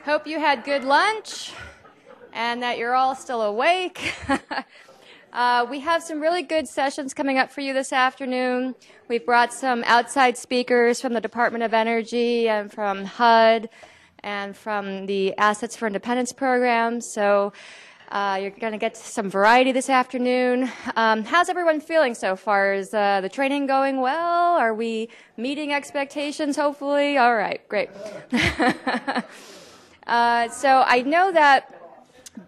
Hope you had good lunch and that you're all still awake. We have some really good sessions coming up for you this afternoon. We've brought some outside speakers from the Department of Energy and from HUD and from the Assets for Independence program. So you're going to get some variety this afternoon. How's everyone feeling so far? Is the training going well? Are we meeting expectations, hopefully? All right, great. So I know that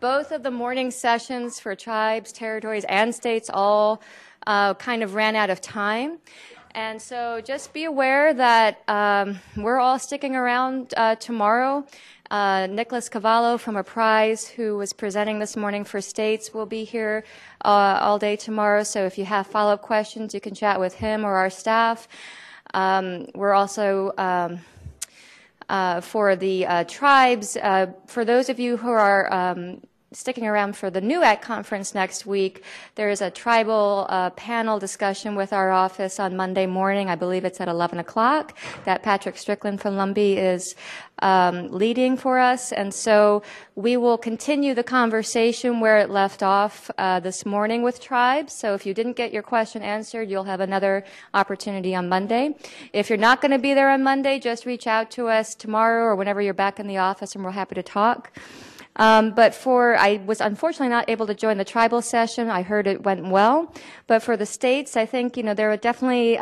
both of the morning sessions for tribes, territories, and states all kind of ran out of time. And so just be aware that we're all sticking around tomorrow. Nicholas Cavallo from Apprise, who was presenting this morning for states, will be here all day tomorrow. So if you have follow-up questions, you can chat with him or our staff. We're also for the tribes, for those of you who are sticking around for the NUAC conference next week, there is a tribal panel discussion with our office on Monday morning. I believe it's at 11 o'clock that Patrick Strickland from Lumbee is leading for us. And so we will continue the conversation where it left off this morning with tribes. So if you didn't get your question answered, you'll have another opportunity on Monday. If you're not going to be there on Monday, just reach out to us tomorrow or whenever you're back in the office and we're happy to talk. But I was unfortunately not able to join the tribal session. I heard it went well. But for the states, I think, there are definitely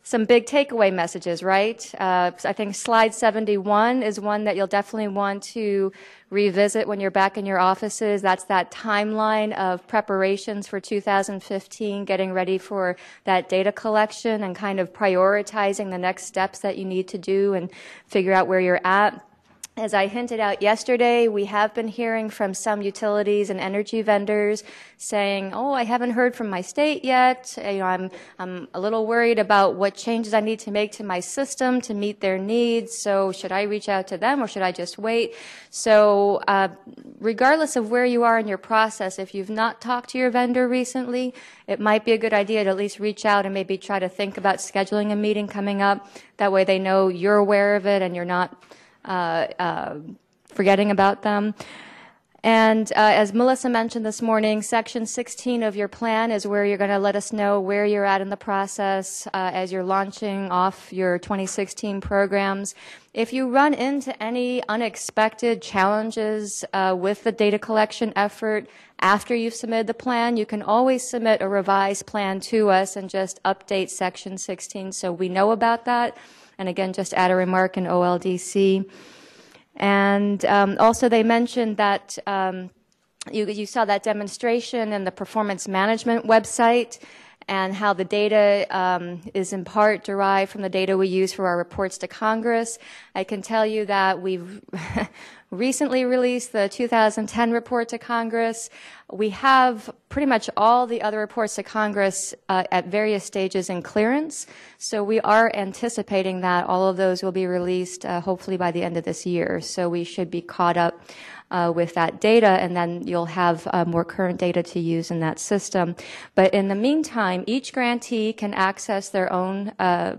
some big takeaway messages, right? I think slide 71 is one that you'll definitely want to revisit when you're back in your offices. That's that timeline of preparations for 2015, getting ready for that data collection and kind of prioritizing the next steps that you need to do and figure out where you're at. As I hinted out yesterday, we have been hearing from some energy vendors saying, "Oh, I haven't heard from my state yet. I'm a little worried about what changes I need to make to my system to meet their needs. So should I reach out to them or should I just wait?" So regardless of where you are in your process, if you've not talked to your vendor recently, it might be a good idea to at least reach out and maybe try to think about scheduling a meeting coming up. That way they know you're aware of it and you're not forgetting about them. And as Melissa mentioned this morning, Section 16 of your plan is where you're going to let us know where you're at in the process as you're launching off your 2016 programs. If you run into any unexpected challenges with the data collection effort after you've submitted the plan, you can always submit a revised plan to us and just update Section 16 so we know about that. And again, just add a remark in OLDC. And also they mentioned that you saw that demonstration in the performance management website and how the data is in part derived from the data we use for our reports to Congress. I can tell you that we've recently released the 2010 report to Congress. We have pretty much all the other reports to Congress at various stages in clearance. So we are anticipating that all of those will be released hopefully by the end of this year. So we should be caught up with that data, and then you'll have more current data to use in that system. But in the meantime, each grantee can access their own,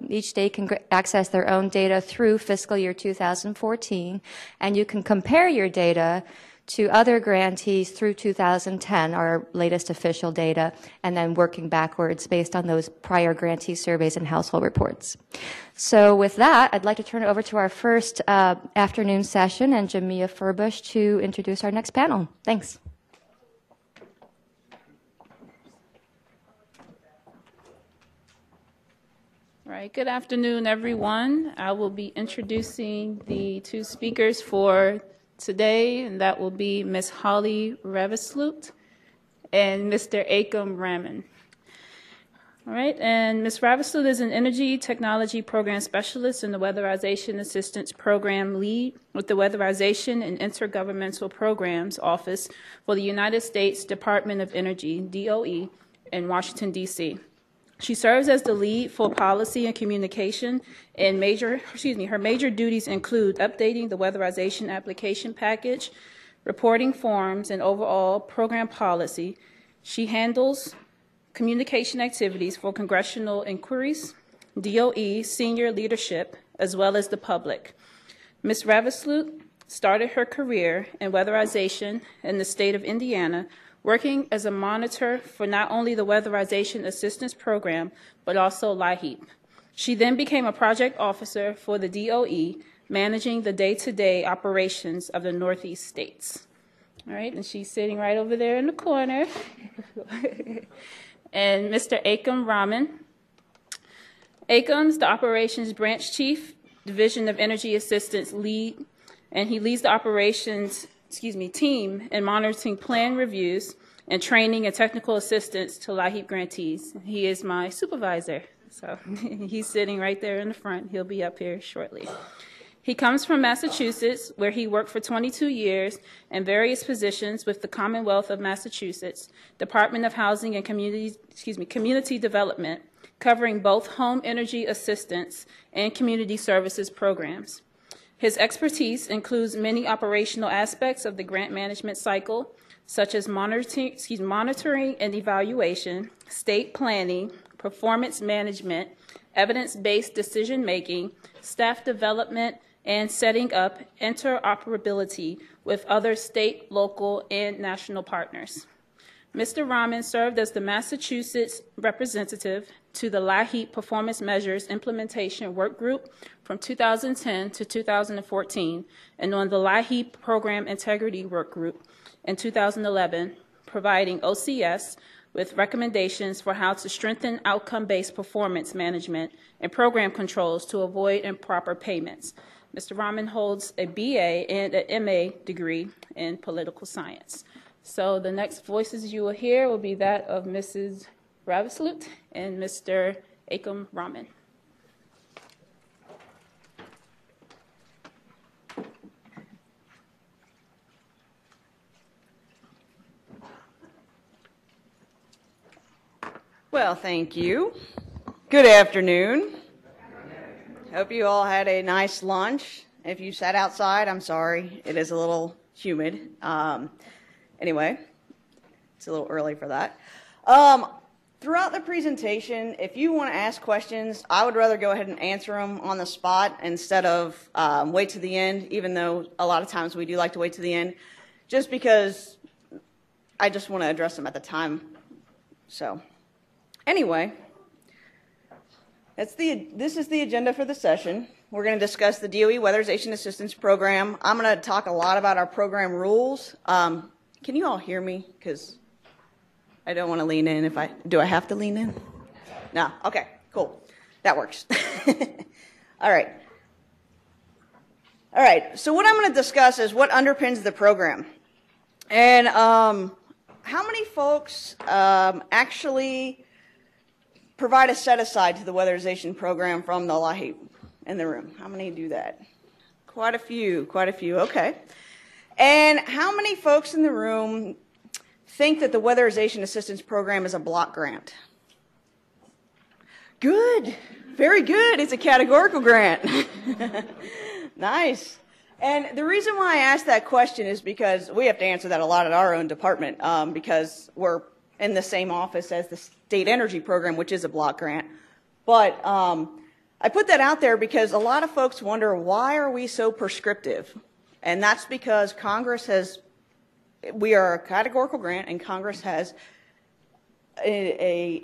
each state can access their own data through fiscal year 2014, and you can compare your data to other grantees through 2010, our latest official data, and then working backwards based on those prior grantee surveys and household reports. So with that, I'd like to turn it over to our first afternoon session and Jamia Furbush to introduce our next panel. Thanks. All right, good afternoon, everyone. I will be introducing the two speakers for today, and that will be Ms. Holly Raveslut and Mr. Akam Raman. All right, and Ms. Raveslut is an Energy Technology Program Specialist in the Weatherization Assistance Program Lead with the Weatherization and Intergovernmental Programs Office for the United States Department of Energy, DOE, in Washington, D.C. She serves as the lead for policy and communication, and her major duties include updating the weatherization application package, reporting forms, and overall program policy. She handles communication activities for congressional inquiries, DOE senior leadership, as well as the public. Ms. Raveslut started her career in weatherization in the state of Indiana, working as a monitor for not only the Weatherization Assistance Program, but also LIHEAP. She then became a project officer for the DOE, managing the day-to-day operations of the Northeast states. All right, and she's sitting right over there in the corner. And Mr. Akam Rahman. Akam's the Operations Branch Chief, Division of Energy Assistance Lead, and he leads the operations team in monitoring plan reviews and training and technical assistance to LIHEAP grantees. He is my supervisor, so he's sitting right there in the front. He'll be up here shortly. He comes from Massachusetts, where he worked for 22 years in various positions with the Commonwealth of Massachusetts, Department of Housing and Community Development, covering both home energy assistance and community services programs. His expertise includes many operational aspects of the grant management cycle, such as monitoring and evaluation, state planning, performance management, evidence-based decision-making, staff development, and setting up interoperability with other state, local, and national partners. Mr. Rahman served as the Massachusetts representative to the LIHEAP Performance Measures Implementation Work Group from 2010 to 2014, and on the LIHEAP Program Integrity Work Group in 2011, providing OCS with recommendations for how to strengthen outcome-based performance management and program controls to avoid improper payments. Mr. Rahman holds a BA and an MA degree in political science. So the next voices you will hear will be that of Mrs. Raveslut and Mr. Akam Rahman. Well, thank you. Good afternoon. Hope you all had a nice lunch. If you sat outside, I'm sorry. It is a little humid. Anyway, it's a little early for that. Throughout the presentation, if you want to ask questions, I would rather go ahead and answer them on the spot instead of wait to the end, even though a lot of times we do like to wait to the end, just because I just want to address them at the time. So anyway, this is the agenda for the session. We're going to discuss the DOE Weatherization Assistance Program. I'm going to talk a lot about our program rules. Can you all hear me? Because I don't want to lean in. Do I have to lean in? No. Okay, cool. That works. All right. All right. So what I'm going to discuss is what underpins the program. And how many folks actually provide a set-aside to the weatherization program from the LIHEAP in the room? How many do that? Quite a few, okay. And how many folks in the room think that the Weatherization Assistance Program is a block grant? Good, very good. It's a categorical grant. Nice. And the reason why I asked that question is because we have to answer that a lot at our own department because we're in the same office as the State Energy Program, which is a block grant. But I put that out there because a lot of folks wonder, why are we so prescriptive? And that's because we are a categorical grant, and Congress has a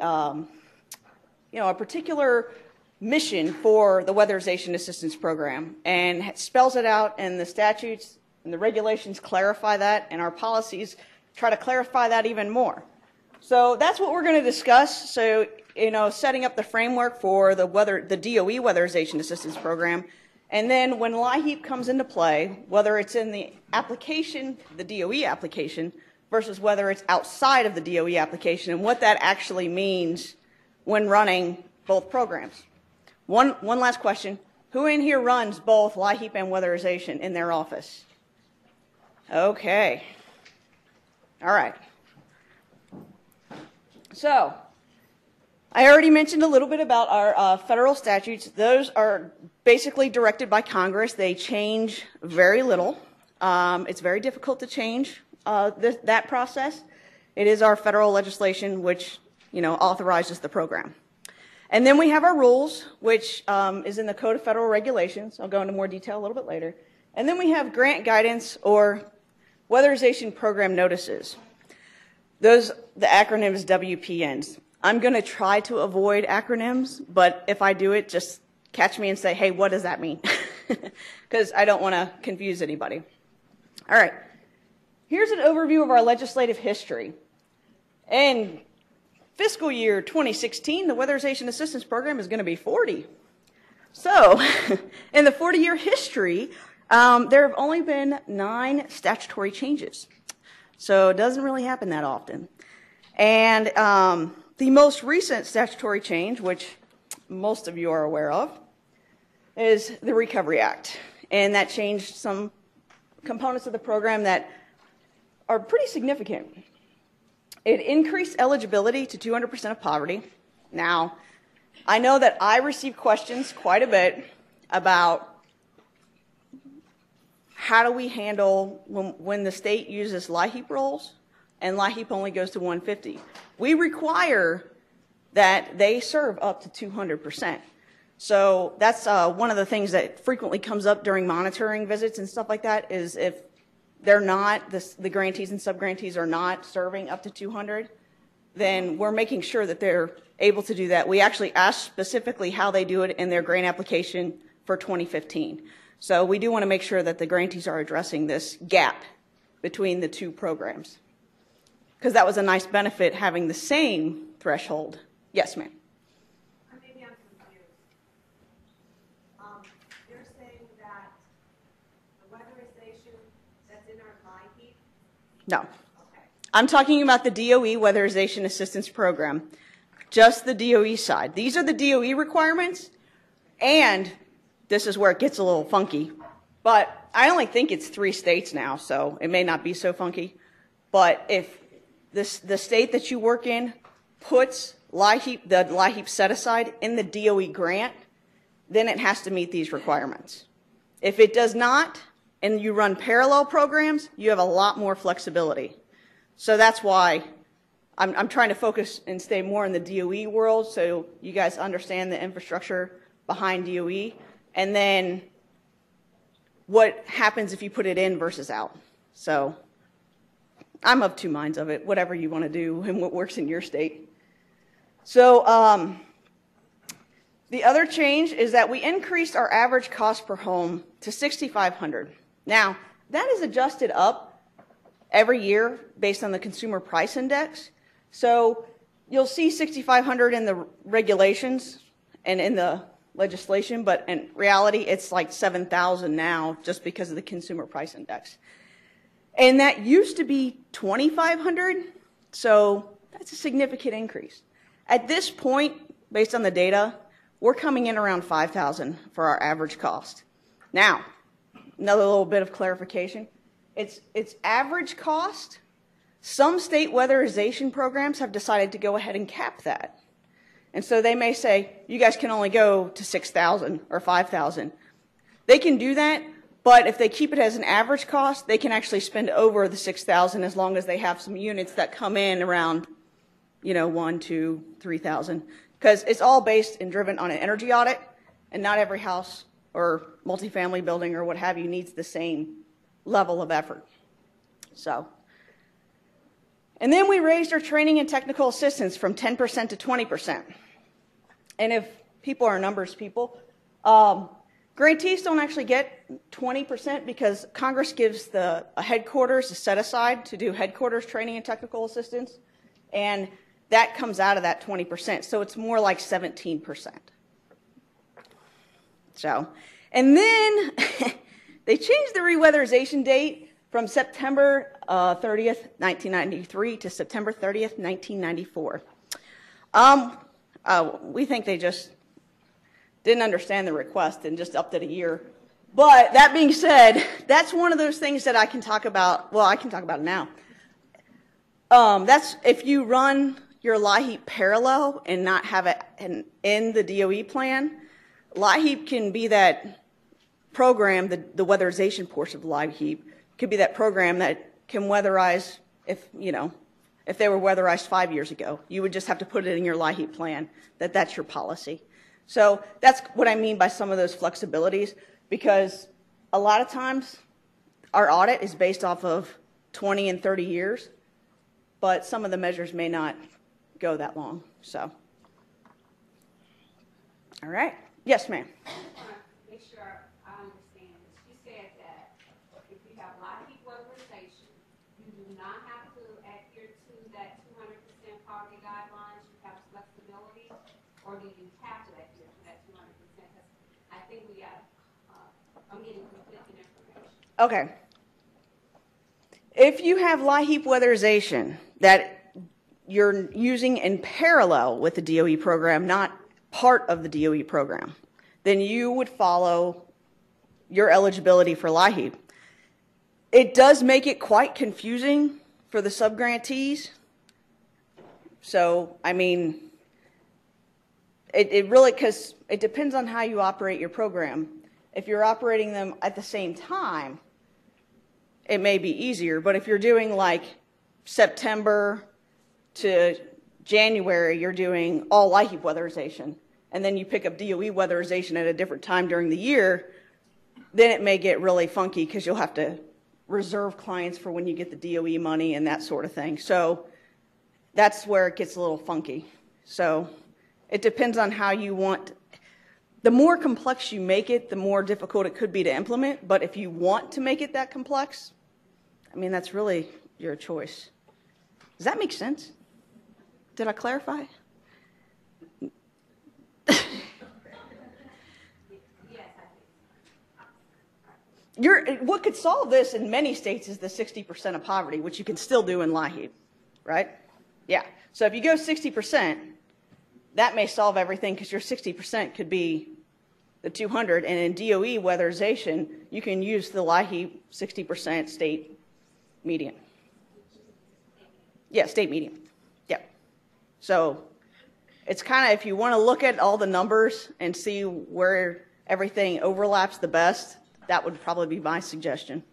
particular mission for the Weatherization Assistance Program, and spells it out in the statutes, and the regulations clarify that, and our policies try to clarify that even more. So that's what we're going to discuss. So, setting up the framework for the DOE Weatherization Assistance Program. And then when LIHEAP comes into play, whether it's in the application, the DOE application, versus whether it's outside of the DOE application, and what that actually means when running both programs. One last question. Who in here runs both LIHEAP and weatherization in their office? Okay. All right. So, I already mentioned a little bit about our federal statutes. Those are basically directed by Congress. They change very little. It's very difficult to change that process. It is our federal legislation which, authorizes the program. And then we have our rules, which is in the Code of Federal Regulations. I'll go into more detail a little bit later. And then we have grant guidance or weatherization program notices. Those, the acronym is WPNs. I'm going to try to avoid acronyms, but if I do it, just catch me and say, hey, what does that mean? Because I don't want to confuse anybody. All right. Here's an overview of our legislative history. In fiscal year 2016, the Weatherization Assistance Program is going to be 40. So, in the 40-year history, there have only been 9 statutory changes. So it doesn't really happen that often. And the most recent statutory change, which most of you are aware of, is the Recovery Act. And that changed some components of the program that are pretty significant. It increased eligibility to 200% of poverty. Now, I know that I receive questions quite a bit about how do we handle when the state uses LIHEAP rolls and LIHEAP only goes to 150. We require that they serve up to 200%. So that's one of the things that frequently comes up during monitoring visits and stuff like that is if they're not, the grantees and subgrantees are not serving up to 200, then we're making sure that they're able to do that. We actually asked specifically how they do it in their grant application for 2015. So we do want to make sure that the grantees are addressing this gap between the two programs. Because that was a nice benefit having the same threshold. Yes, ma'am. Maybe I'm confused. You're saying that the weatherization that's in our LIHEAP? No. Okay. I'm talking about the DOE Weatherization Assistance Program, just the DOE side. These are the DOE requirements, and this is where it gets a little funky. But I only think it's 3 states now, so it may not be so funky. But if the state that you work in puts LIHEAP, the LIHEAP set-aside in the DOE grant, then it has to meet these requirements. If it does not, and you run parallel programs, you have a lot more flexibility. So that's why I'm trying to focus and stay more in the DOE world so you guys understand the infrastructure behind DOE, and then what happens if you put it in versus out. So I'm of 2 minds of it, whatever you want to do and what works in your state. So the other change is that we increased our average cost per home to $6,500. Now, that is adjusted up every year based on the Consumer Price Index. So you'll see $6,500 in the regulations and in the legislation, but in reality, it's like $7,000 now just because of the Consumer Price Index. And that used to be $2,500, so that's a significant increase. At this point, based on the data, we're coming in around $5,000 for our average cost. Now, another little bit of clarification. It's average cost. Some state weatherization programs have decided to go ahead and cap that. And so they may say, you guys can only go to $6,000 or $5,000. They can do that, but if they keep it as an average cost, they can actually spend over the $6,000 as long as they have some units that come in around, $1,000, $2,000, $3,000. Because it's all based and driven on an energy audit, and not every house or multifamily building or what have you needs the same level of effort. So, and then we raised our training and technical assistance from 10% to 20%. And if people are numbers people, grantees don't actually get 20% because Congress gives a headquarters a set aside to do headquarters training and technical assistance, and that comes out of that 20%. So it's more like 17%. So, and then they changed the reweatherization date from September 30th, 1993 to September 30th, 1994. We think they just didn't understand the request and just upped it a year. But that being said, that's one of those things that I can talk about. Well, I can talk about it now. That's if you run your LIHEAP parallel and not have it in the DOE plan, LIHEAP can be that program, the weatherization portion of LIHEAP could be that program that can weatherize if they were weatherized 5 years ago. You would just have to put it in your LIHEAP plan that's your policy. So that's what I mean by some of those flexibilities, because a lot of times our audit is based off of 20 and 30 years, but some of the measures may not go that long. So, all right. Yes, ma'am. Make sure I understand this. You said that if you have LIHEAP weatherization, you do not have to adhere to that 200% poverty guidelines. You have flexibility, or do you have to adhere to that 200%? Because I think we got, I'm getting conflicting information. Okay. If you have LIHEAP weatherization that you're using in parallel with the DOE program, not part of the DOE program, then you would follow your eligibility for LIHEAP. It does make it quite confusing for the subgrantees. So, I mean, it really, because it depends on how you operate your program. If you're operating them at the same time, it may be easier, but if you're doing like September to January, you're doing all LIHEAP weatherization, and then you pick up DOE weatherization at a different time during the year, then it may get really funky because you'll have to reserve clients for when you get the DOE money and that sort of thing. So that's where it gets a little funky. So it depends on how you want. The more complex you make it, the more difficult it could be to implement. But if you want to make it that complex, I mean, that's really your choice. Does that make sense? Did I clarify? What could solve this in many states is the 60% of poverty, which you can still do in LIHEAP, right? Yeah. So if you go 60%, that may solve everything because your 60% could be the 200, and in DOE weatherization, you can use the LIHEAP 60% state median. Yeah, state median. Yeah. So it's kind of, if you want to look at all the numbers and see where everything overlaps the best, that would probably be my suggestion.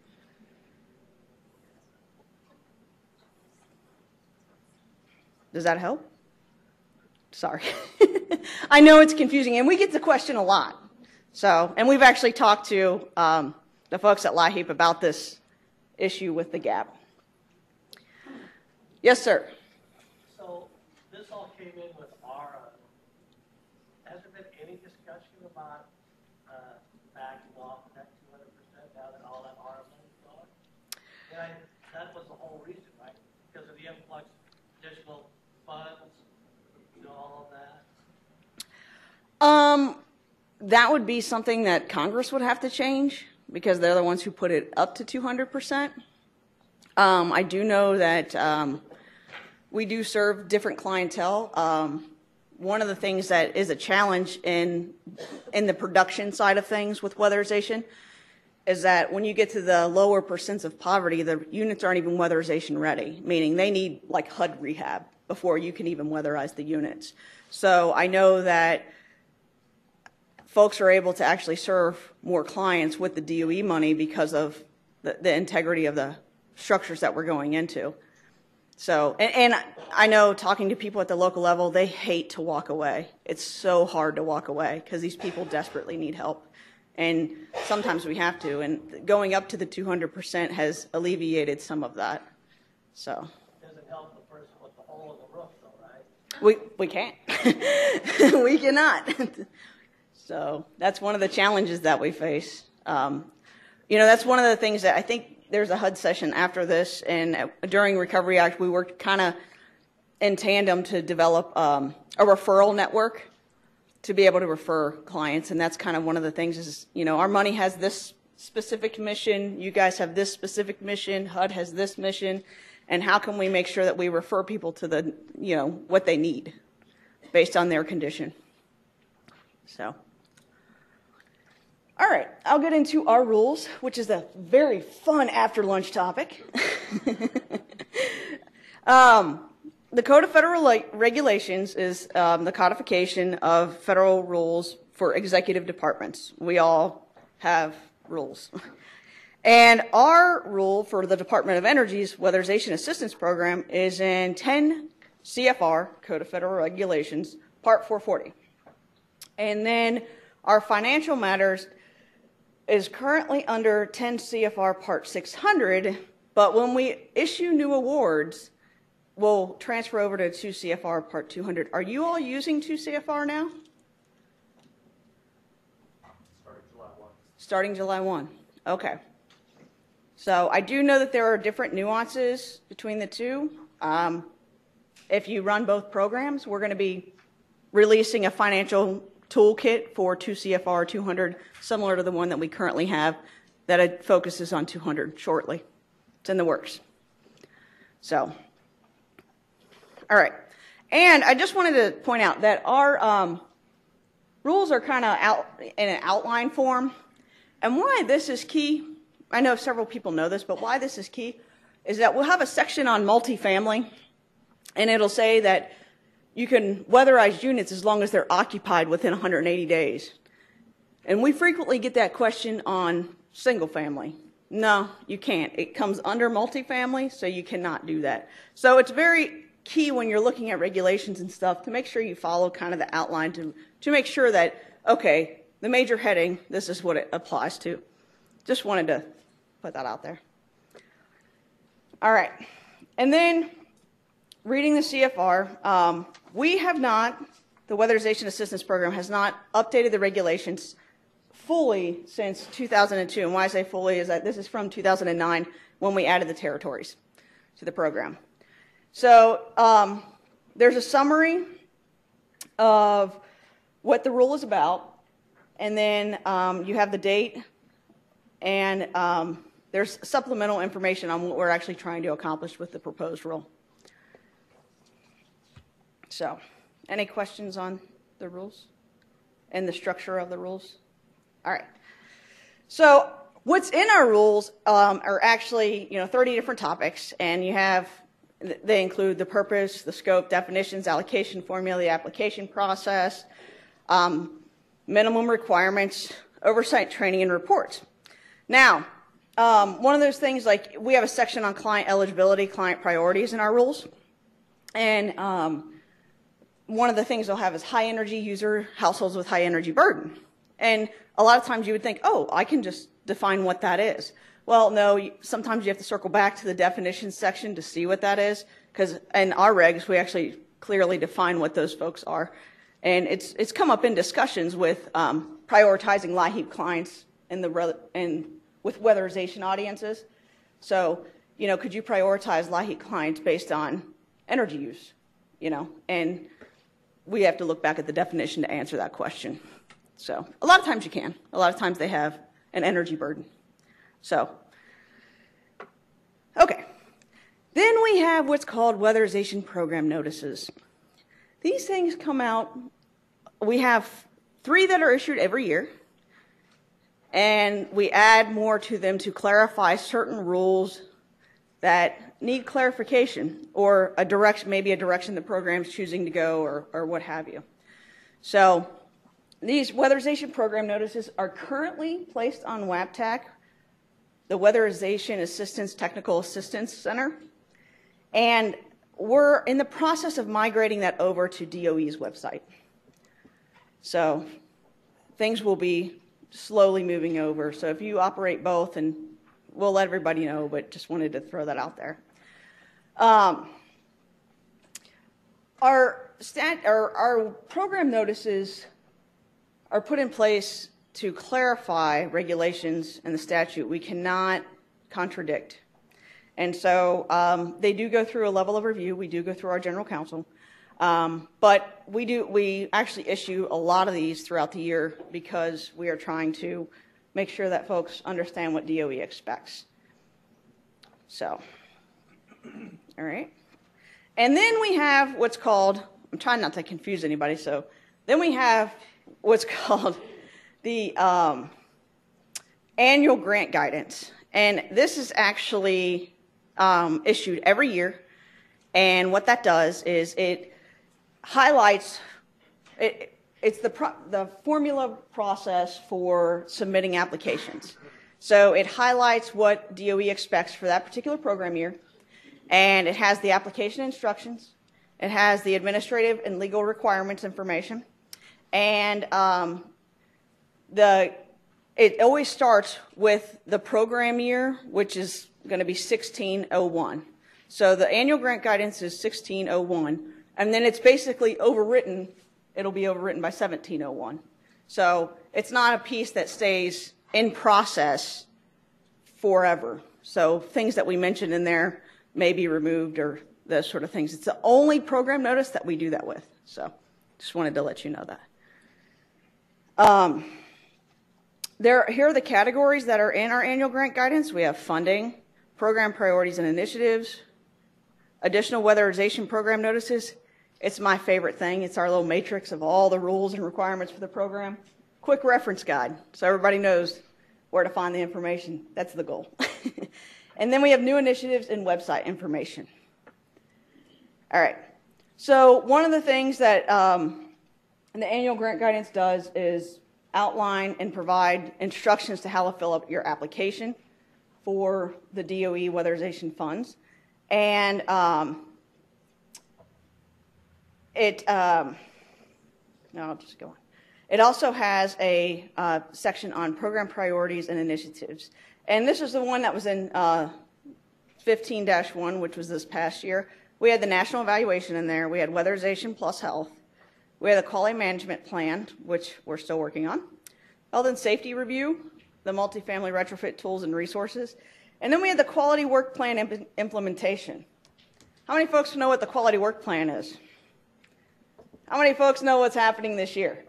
Does that help? Sorry. I know it's confusing, and we get the question a lot. So, and we've actually talked to the folks at LIHEAP about this issue with the gap. Yes, sir. So this all came in with ARA. Has there been any discussion about backing off that 200% now that all that ARA money's gone? And that was the whole reason, right? Because of the influx of additional funds, you know, all of that. That would be something that Congress would have to change because they're the ones who put it up to 200%. I do know that we do serve different clientele. One of the things that is a challenge in the production side of things with weatherization is that when you get to the lower percents of poverty, the units aren't even weatherization ready, meaning they need like HUD rehab before you can even weatherize the units. So I know that folks are able to actually serve more clients with the DOE money because of the integrity of the structures that we're going into. So, and I know talking to people at the local level, they hate to walk away. It's so hard to walk away because these people desperately need help. And sometimes we have to, and going up to the 200% has alleviated some of that. So. Doesn't help the person with the hole in the roof though, right? We can't. We cannot. So that's one of the challenges that we face. You know, that's one of the things that I think there's a HUD session after this, and during Recovery Act, we worked kind of in tandem to develop a referral network to be able to refer clients, and that's kind of one of the things is, you know, our money has this specific mission, you guys have this specific mission, HUD has this mission, and how can we make sure that we refer people to the, you know, what they need based on their condition. So. All right, I'll get into our rules, which is a very fun after lunch topic. The Code of Federal Regulations is the codification of federal rules for executive departments. We all have rules. And our rule for the Department of Energy's Weatherization Assistance Program is in 10 CFR, Code of Federal Regulations, Part 440. And then our financial matters is currently under 10 CFR Part 600, but when we issue new awards, we'll transfer over to 2 CFR Part 200. Are you all using 2 CFR now? Starting July 1. Starting July 1. Okay. So I do know that there are different nuances between the two. If you run both programs, we're going to be releasing a financial toolkit for 2 CFR 200, similar to the one that we currently have, that it focuses on 200 shortly. It's in the works. So, all right. And I just wanted to point out that our rules are kind of out in an outline form. And why this is key, I know several people know this, but why this is key is that we'll have a section on multifamily, and it'll say that you can weatherize units as long as they're occupied within 180 days. And we frequently get that question on single family. No, you can't. It comes under multifamily, so you cannot do that. So it's very key when you're looking at regulations and stuff to make sure you follow kind of the outline to make sure that, okay, the major heading, this is what it applies to. Just wanted to put that out there. All right. And then reading the CFR, we have not, the Weatherization Assistance Program has not updated the regulations fully since 2002. And why I say fully is that this is from 2009 when we added the territories to the program. So there's a summary of what the rule is about, and then you have the date, and there's supplemental information on what we're actually trying to accomplish with the proposed rule. So, any questions on the rules and the structure of the rules? All right. So, what's in our rules are actually, 30 different topics, and they include the purpose, the scope, definitions, allocation formula, the application process, minimum requirements, oversight, training, and reports. Now, one of those things, like we have a section on client eligibility, client priorities in our rules, and one of the things they'll have is high energy user households with high energy burden. And a lot of times you would think, oh, I can just define what that is. Well, no, sometimes you have to circle back to the definitions section to see what that is, because in our regs, we actually clearly define what those folks are. And it's come up in discussions with prioritizing LIHEAP clients with weatherization audiences. So, could you prioritize LIHEAP clients based on energy use? And we have to look back at the definition to answer that question. So, a lot of times you can. A lot of times they have an energy burden. So, okay. Then we have what's called weatherization program notices. These things come out, we have 3 that are issued every year, and we add more to them to clarify certain rules that need clarification, or maybe a direction the program's choosing to go, or what have you. So these weatherization program notices are currently placed on WPTAC, the Weatherization Assistance Technical Assistance Center, and we're in the process of migrating that over to DOE's website. So things will be slowly moving over. So if you operate both, and we'll let everybody know, but just wanted to throw that out there. Our program notices are put in place to clarify regulations in the statute. We cannot contradict. And so they do go through a level of review. We do go through our general counsel. But we actually issue a lot of these throughout the year because we are trying to make sure that folks understand what DOE expects. So, all right. And then we have what's called, I'm trying not to confuse anybody, so then we have what's called the annual grant guidance. And this is actually issued every year. And what that does is it highlights, it's the formula process for submitting applications. So it highlights what DOE expects for that particular program year, and it has the application instructions, it has the administrative and legal requirements information, and the it always starts with the program year, which is going to be 1601. So the annual grant guidance is 1601, and then it's basically overwritten. It'll be overwritten by 1701. So it's not a piece that stays in process forever. So things that we mentioned in there may be removed or those sort of things. It's the only program notice that we do that with. So just wanted to let you know that. Here are the categories that are in our annual grant guidance. We have funding, program priorities and initiatives, additional weatherization program notices. It's my favorite thing. It's our little matrix of all the rules and requirements for the program. Quick reference guide, so everybody knows where to find the information. That's the goal. And then we have new initiatives and website information. All right. So one of the things that the annual grant guidance does is outline and provide instructions to how to fill up your application for the DOE weatherization funds. And no, I'll just go on. It also has a section on program priorities and initiatives. And this is the one that was in 15-1, which was this past year. We had the national evaluation in there. We had weatherization plus health. We had the quality management plan, which we're still working on. Health and safety review, the multifamily retrofit tools and resources. And then we had the quality work plan implementation. How many folks know what the quality work plan is? How many folks know what's happening this year?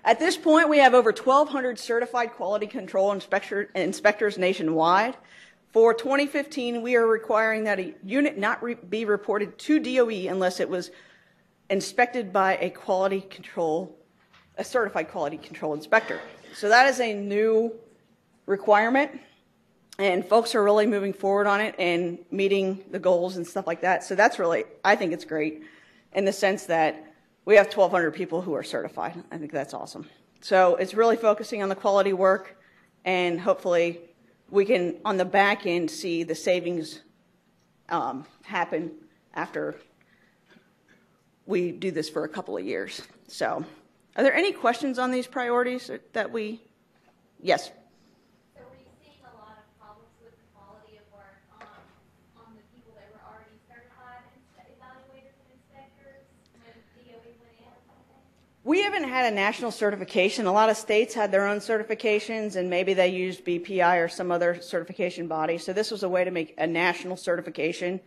At this point, we have over 1,200 certified quality control inspectors nationwide. For 2015, we are requiring that a unit not be reported to DOE unless it was inspected by a certified quality control inspector. So that is a new requirement, and folks are really moving forward on it and meeting the goals and stuff like that. So that's really, I think it's great in the sense that we have 1,200 people who are certified. I think that's awesome. So it's really focusing on the quality work, and hopefully we can, on the back end, see the savings happen after we do this for a couple of years. So are there any questions on these priorities that we, yes? So were you seeing a lot of problems with the quality of work on the people that were already certified evaluators and inspectors when DOE went in or something? We haven't had a national certification. A lot of states had their own certifications, and maybe they used BPI or some other certification body. So this was a way to make a national certification.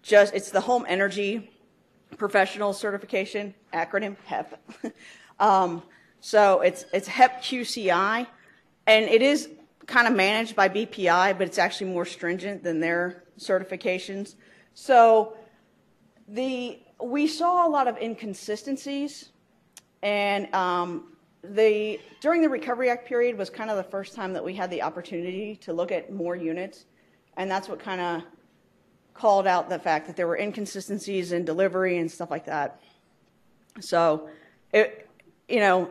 It's the Home Energy Professional Certification, acronym HEP. So it's HEP QCI, and it is kind of managed by BPI, but it's actually more stringent than their certifications. So we saw a lot of inconsistencies, and during the Recovery Act period was kind of the first time that we had the opportunity to look at more units, and that's what kind of called out the fact that there were inconsistencies in delivery and stuff like that. So, the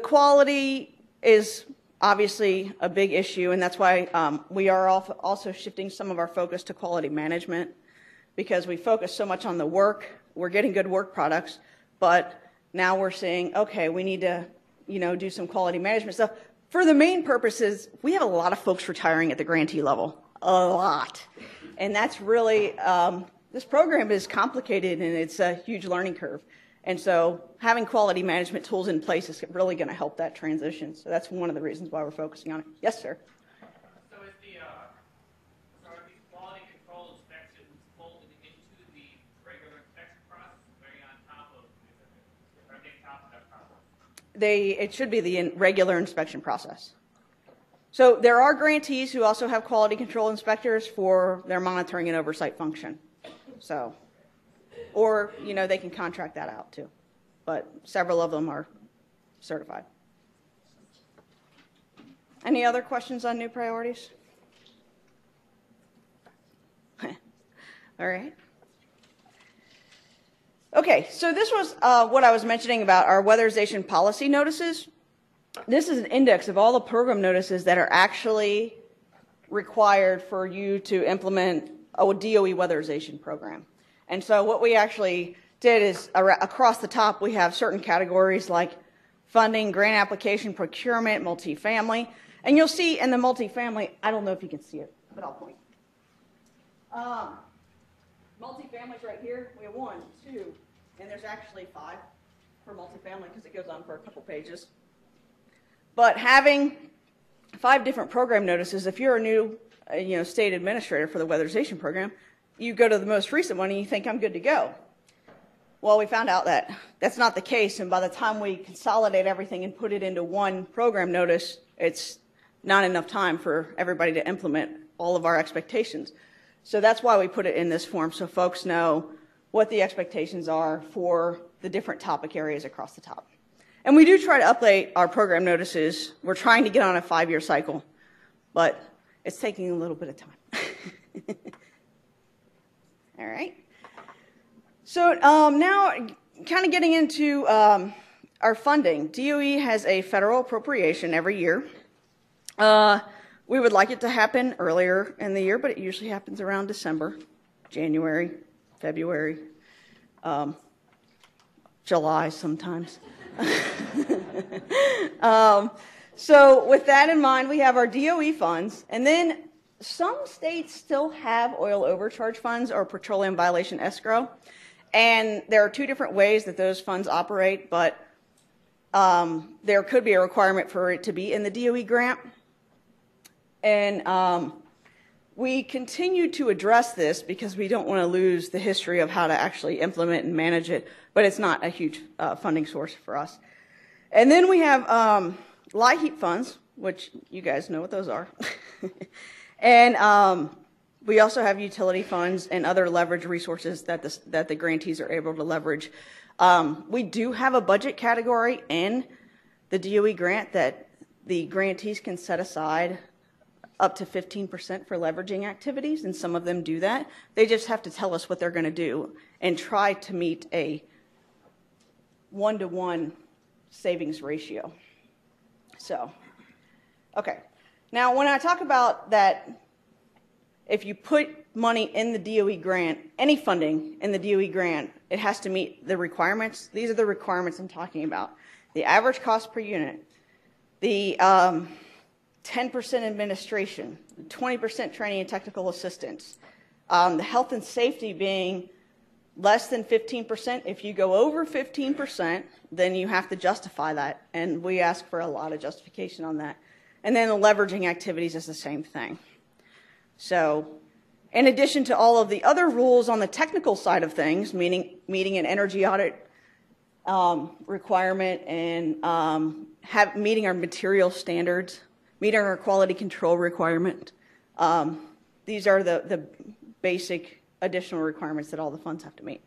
quality is obviously a big issue, and that's why we are also shifting some of our focus to quality management, because we focus so much on the work. We're getting good work products, but now we're saying, okay, we need to, do some quality management stuff. For the main purposes, we have a lot of folks retiring at the grantee level, a lot. And that's really, this program is complicated, and it's a huge learning curve. And so having quality management tools in place is really going to help that transition. So that's one of the reasons why we're focusing on it. Yes, sir. So is are these quality control inspections folded into the regular inspection process, very on top of, or they top of that process? It should be the regular inspection process. So there are grantees who also have quality control inspectors for their monitoring and oversight function. So, or, they can contract that out too. But several of them are certified. Any other questions on new priorities? All right. Okay, so this was what I was mentioning about our weatherization policy notices. This is an index of all the program notices that are actually required for you to implement a DOE weatherization program. And so what we actually did is across the top we have certain categories like funding, grant application, procurement, multifamily. And you'll see in the multifamily, I don't know if you can see it, but I'll point. Multifamily's right here. We have 1, 2, and there's actually 5 for multifamily because it goes on for a couple pages. But having 5 different program notices, if you're a new state administrator for the weatherization program, you go to the most recent one and you think, I'm good to go. Well, we found out that that's not the case, and by the time we consolidate everything and put it into one program notice, it's not enough time for everybody to implement all of our expectations. So that's why we put it in this form, so folks know what the expectations are for the different topic areas across the top. And we do try to update our program notices. We're trying to get on a 5-year cycle, but it's taking a little bit of time. All right. So now kind of getting into our funding. DOE has a federal appropriation every year. We would like it to happen earlier in the year, but it usually happens around December, January, February, July sometimes. So with that in mind, we have our DOE funds, and then some states still have oil overcharge funds or petroleum violation escrow, and there are 2 different ways that those funds operate, but there could be a requirement for it to be in the DOE grant. And we continue to address this because we don't want to lose the history of how to actually implement and manage it, but it's not a huge funding source for us. And then we have LIHEAP funds, which you guys know what those are. And we also have utility funds and other leverage resources that the grantees are able to leverage. We do have a budget category in the DOE grant that the grantees can set aside up to 15% for leveraging activities, and some of them do that. They just have to tell us what they're going to do and try to meet a 1-to-1 savings ratio. So, okay. Now, when I talk about that, if you put money in the DOE grant, any funding in the DOE grant, it has to meet the requirements. These are the requirements I'm talking about. The average cost per unit, the 10% administration, 20% training and technical assistance, the health and safety being less than 15%. If you go over 15%, then you have to justify that, and we ask for a lot of justification on that. And then the leveraging activities is the same thing. So in addition to all of the other rules on the technical side of things, meaning meeting an energy audit requirement and meeting our material standards, meeting our quality control requirement. These are the basic additional requirements that all the funds have to meet.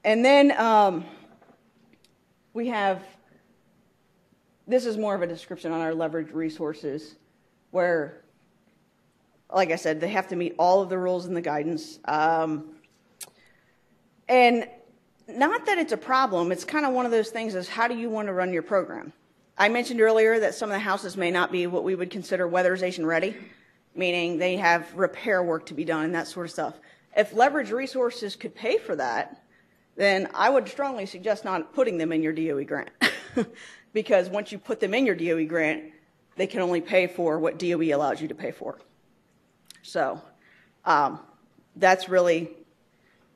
And then we have, this is more of a description on our leverage resources where, like I said, they have to meet all of the rules and the guidance. And not that it's a problem, it's kind of one of those things is how do you want to run your program? I mentioned earlier that some of the houses may not be what we would consider weatherization ready, meaning they have repair work to be done and that sort of stuff. If leverage resources could pay for that, then I would strongly suggest not putting them in your DOE grant. Because once you put them in your DOE grant, they can only pay for what DOE allows you to pay for. So that's really,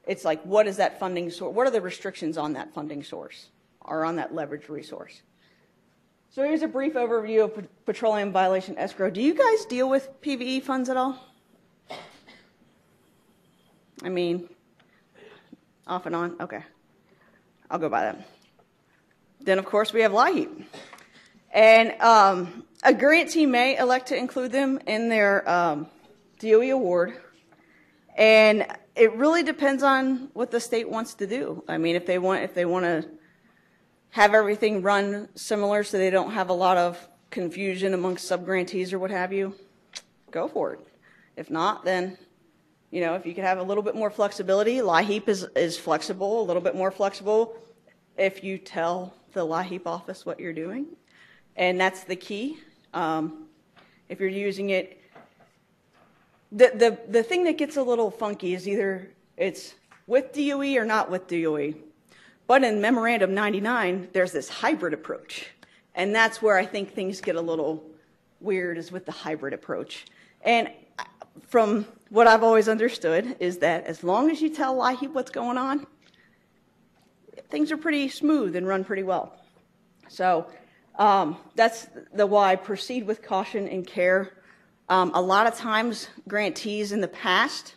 it's like, what is that funding source? What are the restrictions on that funding source or on that leverage resource? So here's a brief overview of petroleum violation escrow. Do you guys deal with PVE funds at all? I mean, off and on? Okay. I'll go by that. Then, of course, we have LIHEAP. And a grantee may elect to include them in their DOE award. And it really depends on what the state wants to do. I mean, if they want to have everything run similar so they don't have a lot of confusion amongst subgrantees or what have you, go for it. If not, then, you know, if you could have a little bit more flexibility, LIHEAP is flexible, a little bit more flexible if you tell the LIHEAP office what you're doing. And that's the key. If you're using it, the thing that gets a little funky is either it's with DOE or not with DOE. But in Memorandum 99, there's this hybrid approach. And that's where I think things get a little weird, is with the hybrid approach. And from what I've always understood is that as long as you tell LIHEAP what's going on, things are pretty smooth and run pretty well. So that's the why proceed with caution and care. A lot of times grantees in the past,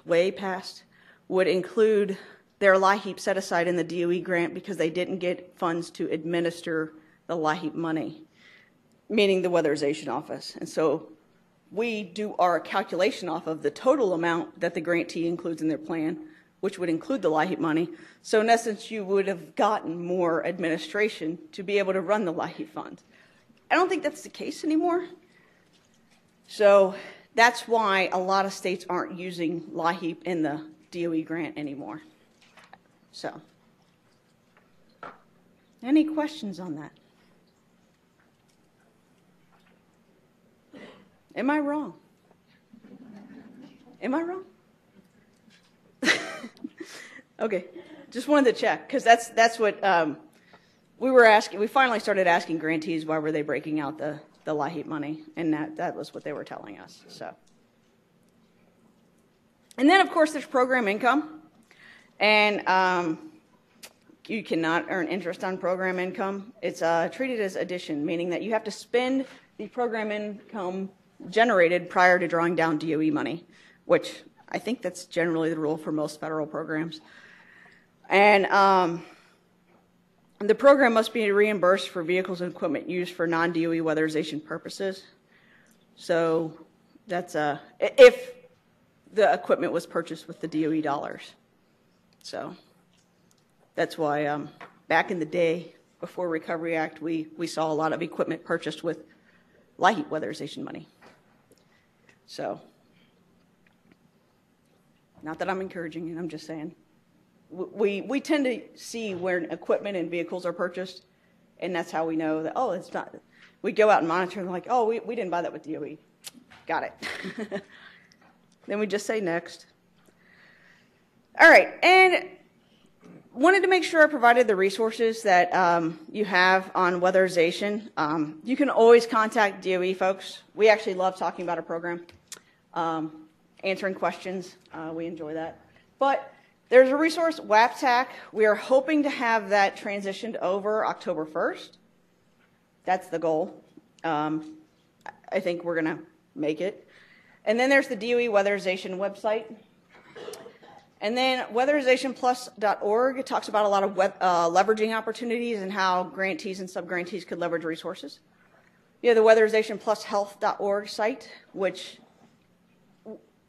way past, would include their LIHEAP set aside in the DOE grant because they didn't get funds to administer the LIHEAP money, meaning the Weatherization Office. And so we do our calculation off of the total amount that the grantee includes in their plan, which would include the LIHEAP money. So in essence, you would have gotten more administration to be able to run the LIHEAP funds. I don't think that's the case anymore. So that's why a lot of states aren't using LIHEAP in the DOE grant anymore. So, any questions on that? Am I wrong? Am I wrong? Okay, just wanted to check, because that's what we were asking. We finally started asking grantees why were they breaking out the LIHEAP money, and that was what they were telling us. So, and then of course there's program income. And you cannot earn interest on program income. It's treated as addition, meaning that you have to spend the program income generated prior to drawing down DOE money, which I think that's generally the rule for most federal programs. And the program must be reimbursed for vehicles and equipment used for non-DOE weatherization purposes. So that's if the equipment was purchased with the DOE dollars. So that's why back in the day, before Recovery Act, we saw a lot of equipment purchased with LIHEAP weatherization money. So, not that I'm encouraging it, I'm just saying. We tend to see where equipment and vehicles are purchased, and that's how we know that, oh, it's not. We go out and monitor, and they're like, oh, we didn't buy that with DOE. Got it. Then we just say next. All right, and wanted to make sure I provided the resources that you have on weatherization. You can always contact DOE folks. We actually love talking about our program, answering questions. We enjoy that. But there's a resource, WAPTAC. We are hoping to have that transitioned over October 1st. That's the goal. I think we're going to make it. And then there's the DOE weatherization website. And then weatherizationplus.org talks about a lot of leveraging opportunities and how grantees and sub-grantees could leverage resources. You have the weatherizationplushealth.org site, which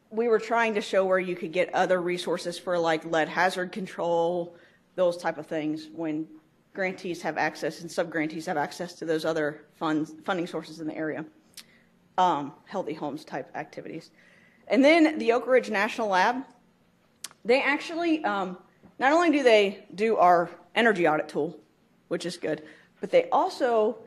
we were trying to show where you could get other resources for like lead hazard control, those type of things, when grantees have access and sub-grantees have access to those other funding sources in the area. Healthy homes type activities. And then the Oak Ridge National Lab. They actually, not only do they do our energy audit tool, which is good, but they also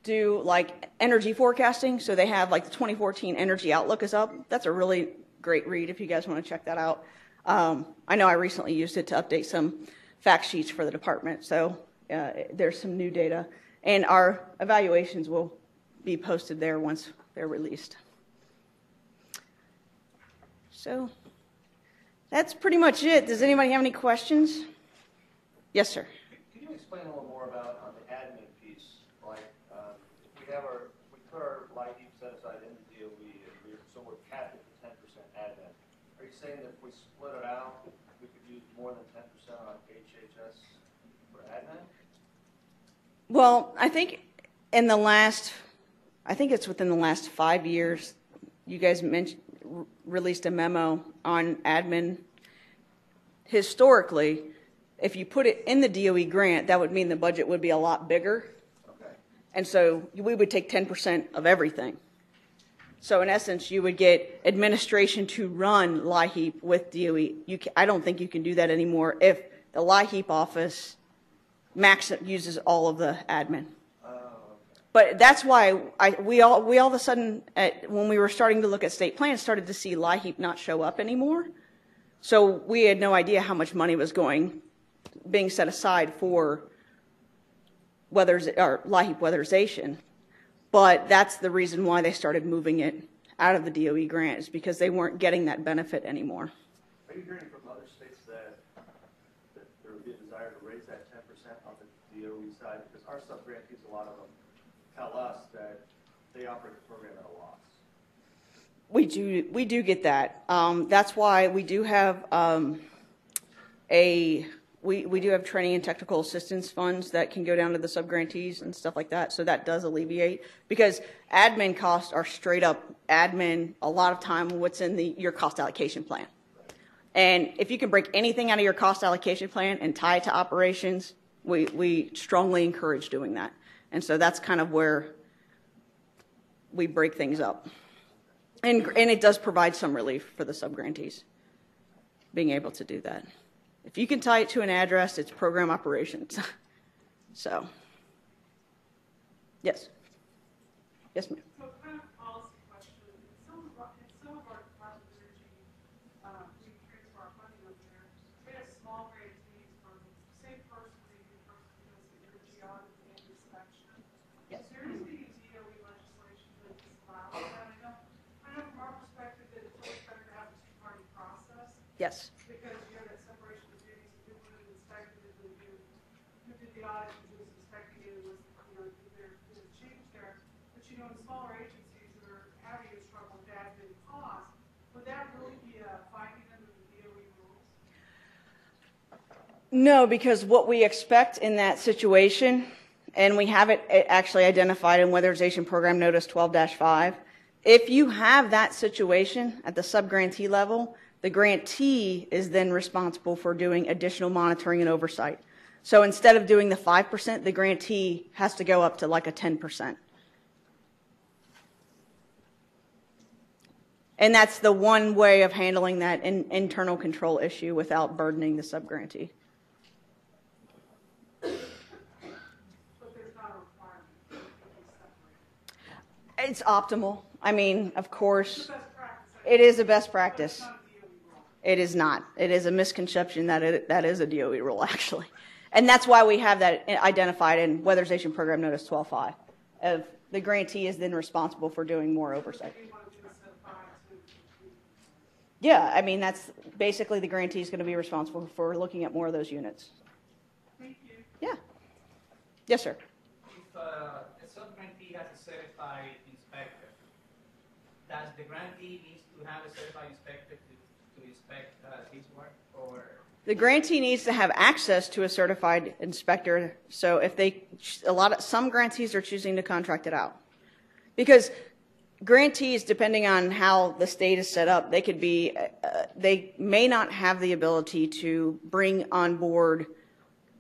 do like energy forecasting. So they have like the 2014 Energy Outlook is up. That's a really great read if you guys want to check that out. I know I recently used it to update some fact sheets for the department. So there's some new data. And our evaluations will be posted there once they're released. So that's pretty much it. Does anybody have any questions? Yes, sir. Can you explain a little more about the admin piece? Like, we put our LIHEAP set aside in the DOE, so we're capped at the 10% admin. Are you saying that if we split it out, we could use more than 10% on HHS for admin? Well, I think it's within the last 5 years, you guys released a memo on admin. Historically, if you put it in the DOE grant, that would mean the budget would be a lot bigger. Okay. And so we would take 10% of everything. So in essence, you would get administration to run LIHEAP with DOE. I don't think you can do that anymore if the LIHEAP office uses all of the admin. But that's why we all of a sudden, when we were starting to look at state plans, started to see LIHEAP not show up anymore. So we had no idea how much money was going being set aside for LIHEAP weatherization. But that's the reason why they started moving it out of the DOE grant, is because they weren't getting that benefit anymore. Are you hearing from other states that there would be a desire to raise that 10% on the DOE side? Because our sub-grantees, a lot of them tell us that they operate the program at a loss. We do get that. That's why we do have we do have training and technical assistance funds that can go down to the sub-grantees and stuff like that. So that does alleviate, because admin costs are straight up admin. A lot of time, what's in your cost allocation plan. And if you can break anything out of your cost allocation plan and tie it to operations, we strongly encourage doing that. And so that's kind of where we break things up. And it does provide some relief for the sub-grantees, being able to do that. If you can tie it to an address, it's program operations. So, yes. Yes, ma'am. So kind of policy question. In some of our Department of Energy, we transfer our funding over there. We have small grantees from the same person, maybe the person who does the energy audit and inspection. Yes. Is there anything in DOE legislation that disallows that? I know from our perspective that it's always better to have a two-party process. Yes. Because you have that separation of duties, who did the inspection, who did the audit, and who was inspecting it, was, there's a change there. But in smaller agencies that are having a struggle with admin costs, would that really be finding under the DOE rules? No, because what we expect in that situation, and we have it actually identified in Weatherization Program Notice 12-5, if you have that situation at the sub-grantee level, the grantee is then responsible for doing additional monitoring and oversight. So instead of doing the 5%, the grantee has to go up to like a 10%. And that's the one way of handling that internal control issue without burdening the sub-grantee. But there's not a requirement to be separate. It's optimal. I mean, of course, Best practice. it is a best practice. It's not a DOE rule. It is not. It is a misconception that that is a DOE rule, actually. And that's why we have that identified in Weatherization Program Notice 12-5. Of the grantee is then responsible for doing more oversight. We want to do a set of 5 to. Yeah, I mean, that's basically the grantee is going to be responsible for looking at more of those units. Thank you. Yeah. Yes, sir. If a sub-grantee has a certified inspector, does the grantee need to have a certified inspector to inspect his work, or? The grantee needs to have access to a certified inspector. So if some grantees are choosing to contract it out, because grantees, depending on how the state is set up, they may not have the ability to bring on board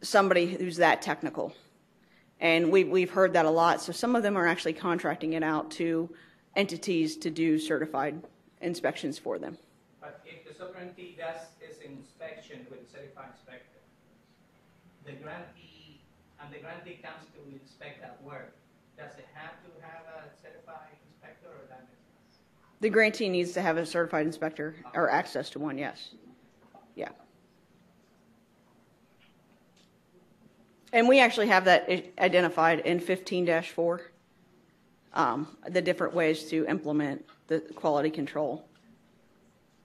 somebody who's that technical. And we've heard that a lot. So some of them are actually contracting it out to entities to do certified inspections for them. But if the sub-grantee does his inspection with a certified inspector, the grantee comes to inspect that work, does it have to have a certified inspector, or that is? The grantee needs to have a certified inspector or access to one, yes. Yeah. And we actually have that identified in 15-4, the different ways to implement the quality control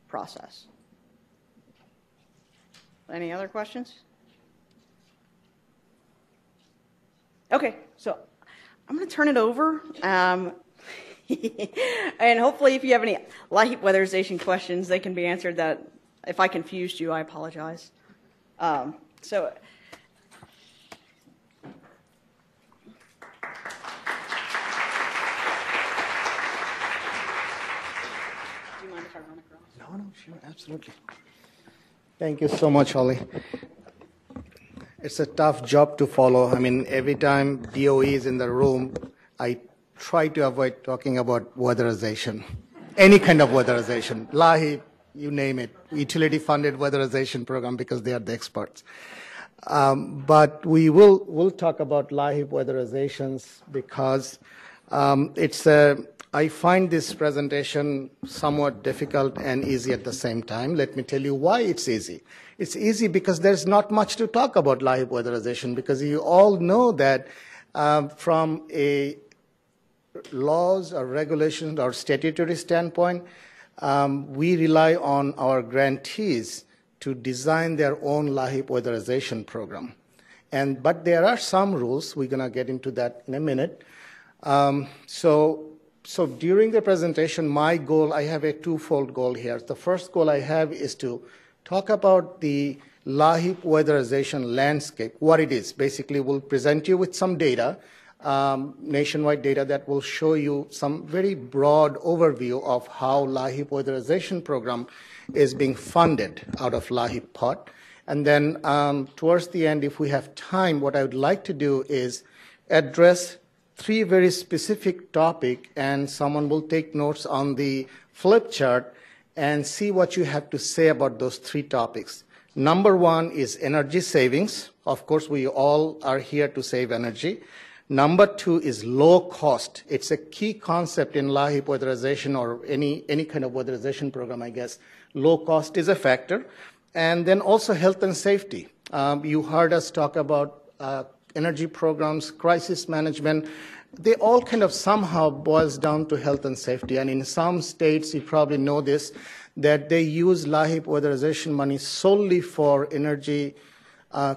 process. Any other questions? Okay, so I'm going to turn it over. And hopefully if you have any LIHEAP weatherization questions, they can be answered. That if I confused you, I apologize. So. Do you mind if I run across? No, sure, absolutely. Thank you so much, Holly. It's a tough job to follow. I mean, every time DOE is in the room, I try to avoid talking about weatherization, any kind of weatherization, LIHEAP, you name it, utility-funded weatherization program, because they are the experts. But we'll talk about LIHEAP weatherizations because it's a I find this presentation somewhat difficult and easy at the same time. Let me tell you why it's easy. It's easy because there's not much to talk about LIHEAP weatherization, because you all know that from a laws or regulations or statutory standpoint, we rely on our grantees to design their own LIHEAP weatherization program. But there are some rules. We're going to get into that in a minute. So during the presentation, my goal, I have a twofold goal here. The first goal I have is to talk about the LIHEAP weatherization landscape, what it is. Basically, we'll present you with some data, nationwide data that will show you some very broad overview of how LIHEAP weatherization program is being funded out of LIHEAP pot. And then towards the end, if we have time, what I would like to do is address three very specific topics, and someone will take notes on the flip chart and see what you have to say about those three topics. Number one is energy savings. Of course, we all are here to save energy. Number two is low cost. It's a key concept in LIHEAP weatherization or any kind of weatherization program, I guess. Low cost is a factor. And then also health and safety. You heard us talk about energy programs, crisis management. They all kind of somehow boils down to health and safety. And in some states, you probably know this, that they use LIHEAP weatherization money solely for energy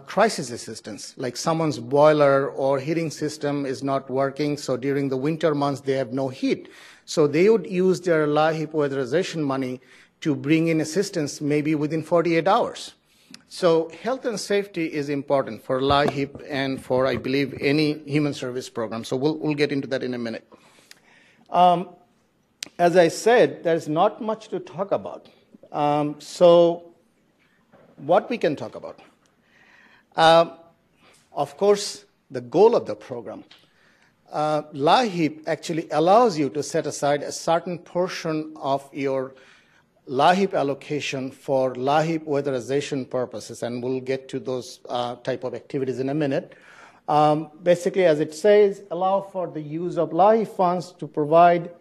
crisis assistance, like someone's boiler or heating system is not working, so during the winter months they have no heat. So they would use their LIHEAP weatherization money to bring in assistance maybe within 48 hours. So health and safety is important for LIHEAP and for, I believe, any human service program. So we'll get into that in a minute. As I said, there's not much to talk about. So what we can talk about? Of course, the goal of the program. LIHEAP actually allows you to set aside a certain portion of your LIHEAP allocation for LIHEAP weatherization purposes, and we'll get to those type of activities in a minute. Basically, as it says, allow for the use of LIHEAP funds to provide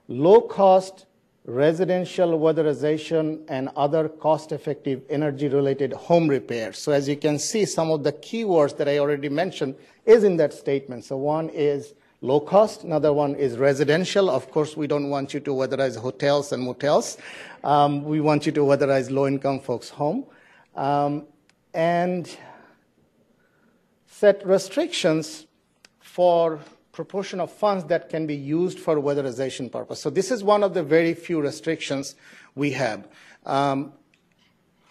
low-cost residential weatherization and other cost-effective energy-related home repairs. So as you can see, some of the keywords that I already mentioned is in that statement. So one is low cost, another one is residential. Of course, we don't want you to weatherize hotels and motels. We want you to weatherize low-income folks' home. And set restrictions for proportion of funds that can be used for weatherization purpose. So this is one of the very few restrictions we have.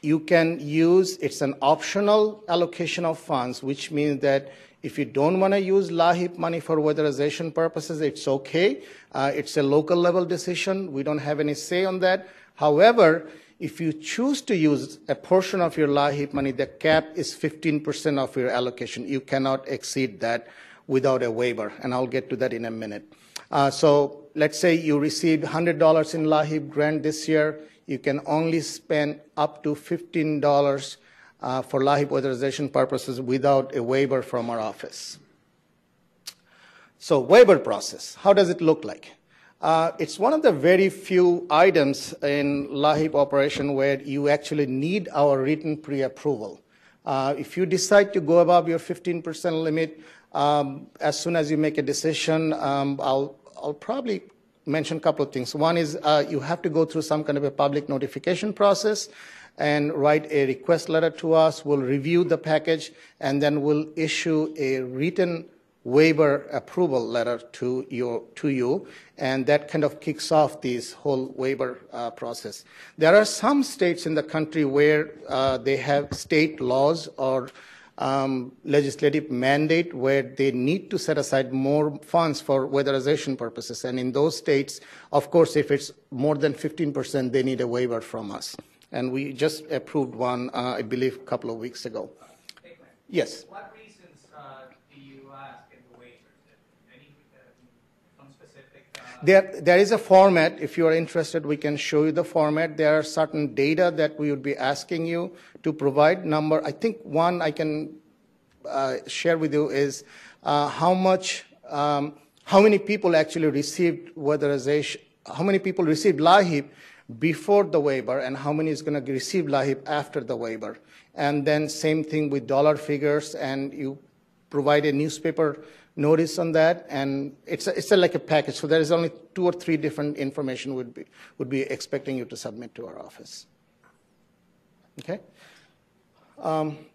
You can use, it's an optional allocation of funds, which means that if you don't want to use LIHEAP money for weatherization purposes, it's okay. It's a local level decision. We don't have any say on that. However, if you choose to use a portion of your LIHEAP money, the cap is 15% of your allocation. You cannot exceed that without a waiver, and I'll get to that in a minute. So let's say you received $100 in LIHEAP grant this year. You can only spend up to $15 for LIHEAP weatherization purposes without a waiver from our office. So waiver process, how does it look like? It's one of the very few items in LIHEAP operation where you actually need our written pre-approval. If you decide to go above your 15% limit, as soon as you make a decision, I'll probably mention a couple of things. One is you have to go through some kind of a public notification process and write a request letter to us. We'll review the package, and then we'll issue a written waiver approval letter to you, and that kind of kicks off this whole waiver process. There are some states in the country where they have state laws or legislative mandate where they need to set aside more funds for weatherization purposes. And in those states, of course, if it's more than 15%, they need a waiver from us. And we just approved one, I believe, a couple of weeks ago. Yes? What reasons do you ask in the waivers? Any some specific? There is a format. If you are interested, we can show you the format. There are certain data that we would be asking you to provide. I think one I can share with you is how how many people actually received weatherization, how many people received LIHEAP before the waiver, and how many is going to receive LIHEAP after the waiver. And then same thing with dollar figures, and you provide a newspaper notice on that, and it's like a package. So there is only 2 or 3 different information would be expecting you to submit to our office. Okay.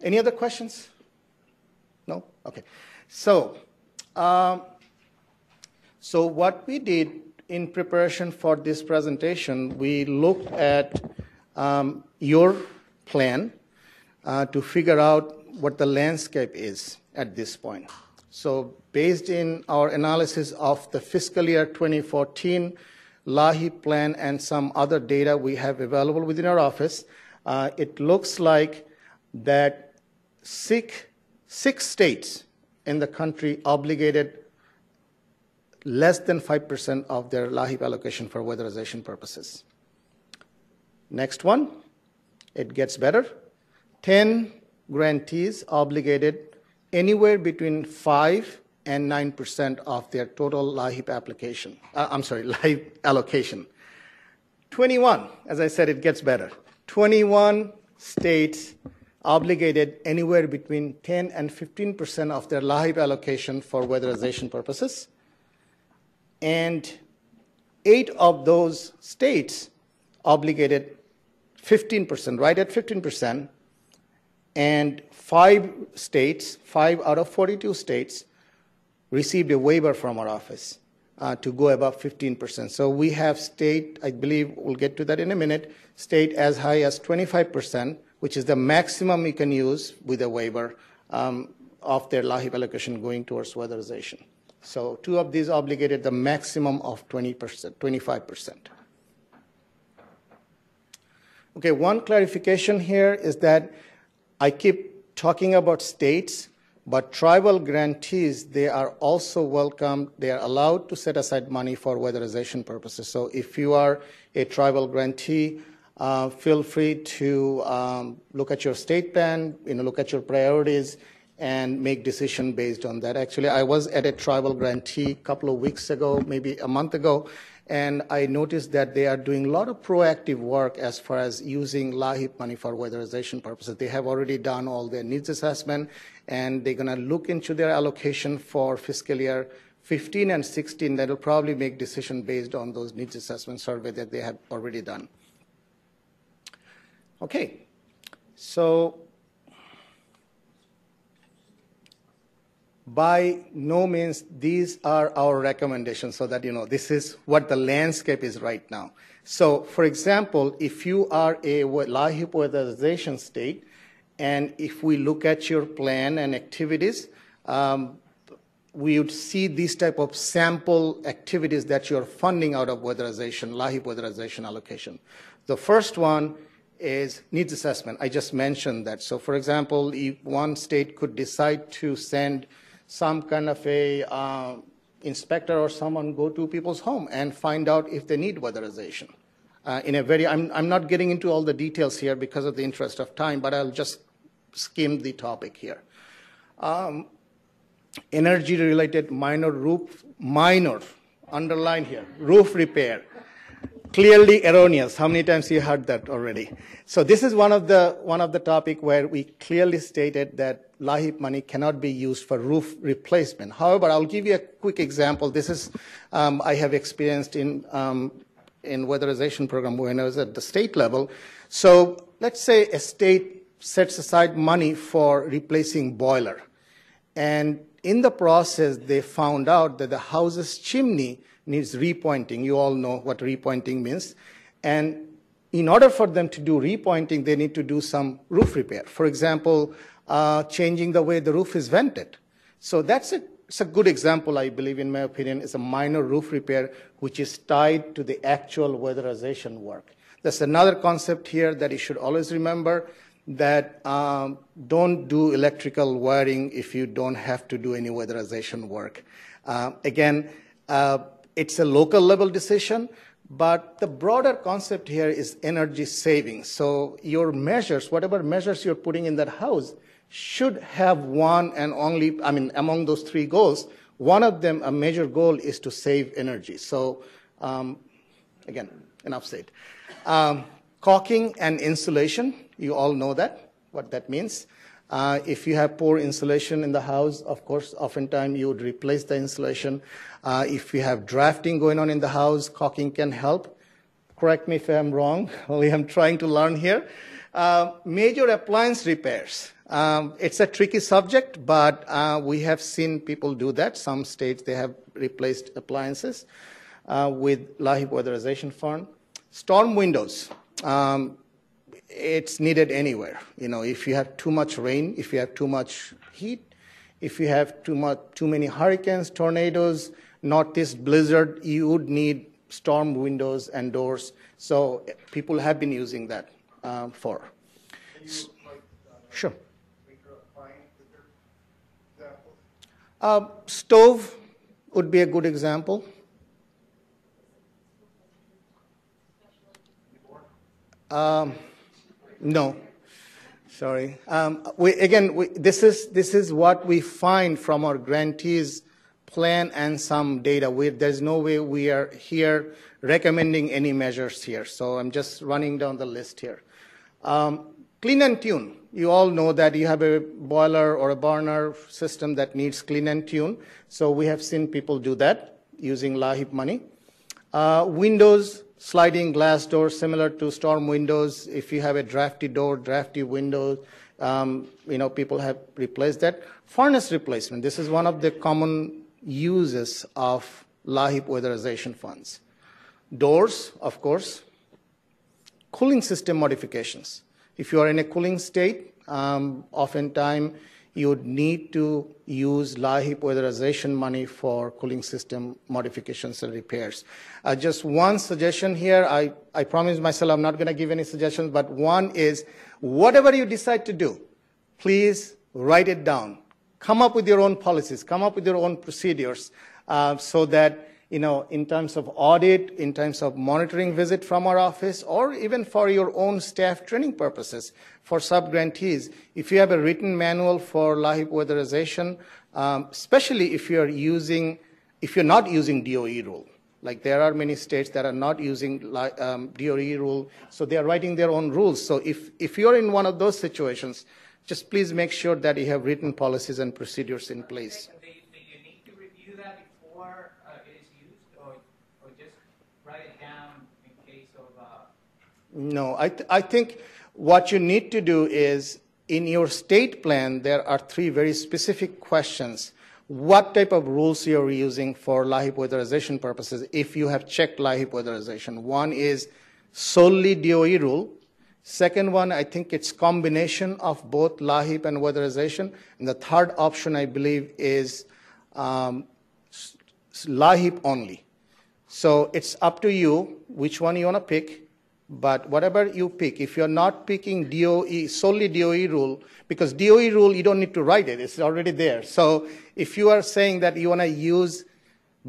Any other questions? No? Okay. So, so what we did in preparation for this presentation, we looked at your plan to figure out what the landscape is at this point. So based in our analysis of the fiscal year 2014 LIHEAP plan and some other data we have available within our office, it looks like that six states in the country obligated less than 5% of their LIHEAP allocation for weatherization purposes. Next one, it gets better. 10 grantees obligated anywhere between 5 and 9% of their total LIHEAP application. LIHEAP allocation. 21, as I said, it gets better. 21 states obligated anywhere between 10 and 15% of their LIHEAP allocation for weatherization purposes. And 8 of those states obligated 15%, right at 15%. And 5 states, 5 out of 42 states, received a waiver from our office to go above 15%. So we have state, I believe we'll get to that in a minute, state as high as 25%, which is the maximum you can use with a waiver of their LIHEAP allocation going towards weatherization. So 2 of these obligated the maximum of 20%, 25%. Okay, one clarification here is that I keep talking about states, but tribal grantees, they are also welcome. They are allowed to set aside money for weatherization purposes. So if you are a tribal grantee, feel free to look at your state plan, look at your priorities, and make decision based on that. Actually, I was at a tribal grantee a couple of weeks ago, maybe a month ago, and I noticed that they are doing a lot of proactive work as far as using LIHEAP money for weatherization purposes. They have already done all their needs assessment, and they're going to look into their allocation for fiscal year 15 and 16. That will probably make decision based on those needs assessment survey that they have already done. Okay, so by no means these are our recommendations, so that this is what the landscape is right now. So for example, if you are a LIHEAP weatherization state, and if we look at your plan and activities, we would see these type of sample activities that you're funding out of weatherization, LIHEAP weatherization allocation. The first one is needs assessment. I just mentioned that. So for example, if one state could decide to send some kind of a inspector or someone go to people's home and find out if they need weatherization. I'm not getting into all the details here because of the interest of time, but I'll just skim the topic here. Energy-related minor, underline here, roof repair. Clearly erroneous. How many times you heard that already? So this is one of the topic where we clearly stated that LIHEAP money cannot be used for roof replacement. However, I'll give you a quick example. This is I have experienced in weatherization program when I was at the state level. So let's say a state sets aside money for replacing boiler, and in the process they found out that the house's chimney needs repointing. You all know what repointing means. And in order for them to do repointing, they need to do some roof repair. For example, changing the way the roof is vented. So it's a good example, I believe, in my opinion. It's a minor roof repair which is tied to the actual weatherization work. There's another concept here that you should always remember, that don't do electrical wiring if you don't have to do any weatherization work. Again, it's a local level decision, but the broader concept here is energy saving. So your measures, whatever measures you're putting in that house, should have one and only, among those 3 goals, One of them, a major goal, is to save energy. So again, enough said. Caulking and insulation, you all know that, what that means. If you have poor insulation in the house, of course, oftentimes you would replace the insulation. If you have drafting going on in the house, caulking can help. Correct me if I'm wrong, only I'm trying to learn here. Major appliance repairs. It's a tricky subject, but we have seen people do that. Some states, they have replaced appliances with LIHEAP Weatherization Fund. Storm windows. It's needed anywhere. You know, if you have too much rain, if you have too much heat, if you have too many hurricanes, tornadoes, northeast blizzard, you would need storm windows and doors. So people have been using that for. Sure. Stove would be a good example. No, sorry. This is what we find from our grantees' plan and some data. There's no way we are here recommending any measures here. So I'm just running down the list here. Clean and tune. You all know that you have a boiler or a burner system that needs clean and tune. So we have seen people do that using LIHEAP money. Windows, sliding glass doors, similar to storm windows. If you have a drafty door, drafty window, people have replaced that. Furnace replacement. This is one of the common uses of LIHEAP weatherization funds. Doors, of course. Cooling system modifications. If you are in a cooling state, oftentimes you would need to use LIHEAP weatherization money for cooling system modifications and repairs. Just one suggestion here. I promise myself I'm not going to give any suggestions, but one is whatever you decide to do, please write it down. Come up with your own policies. Come up with your own procedures so that, in terms of audit, in terms of monitoring visit from our office, or even for your own staff training purposes, for sub-grantees, if you have a written manual for LIHEAP weatherization, especially if you're not using DOE rule. Like there are many states that are not using DOE rule, so they are writing their own rules. So if you're in one of those situations, just please make sure that you have written policies and procedures in place. Do you need to review that before it is used, or just write it down in case of? No, I think what you need to do is, in your state plan, there are 3 very specific questions. What type of rules you're using for LIHEAP weatherization purposes if you have checked LIHEAP weatherization? One is solely DOE rule. Second one, I think it's combination of both LIHEAP and weatherization. And the third option, I believe, is LIHEAP only. So it's up to you which one you want to pick. But whatever you pick, if you're not picking DOE, solely DOE rule, because DOE rule, you don't need to write it. It's already there. So if you are saying that you want to use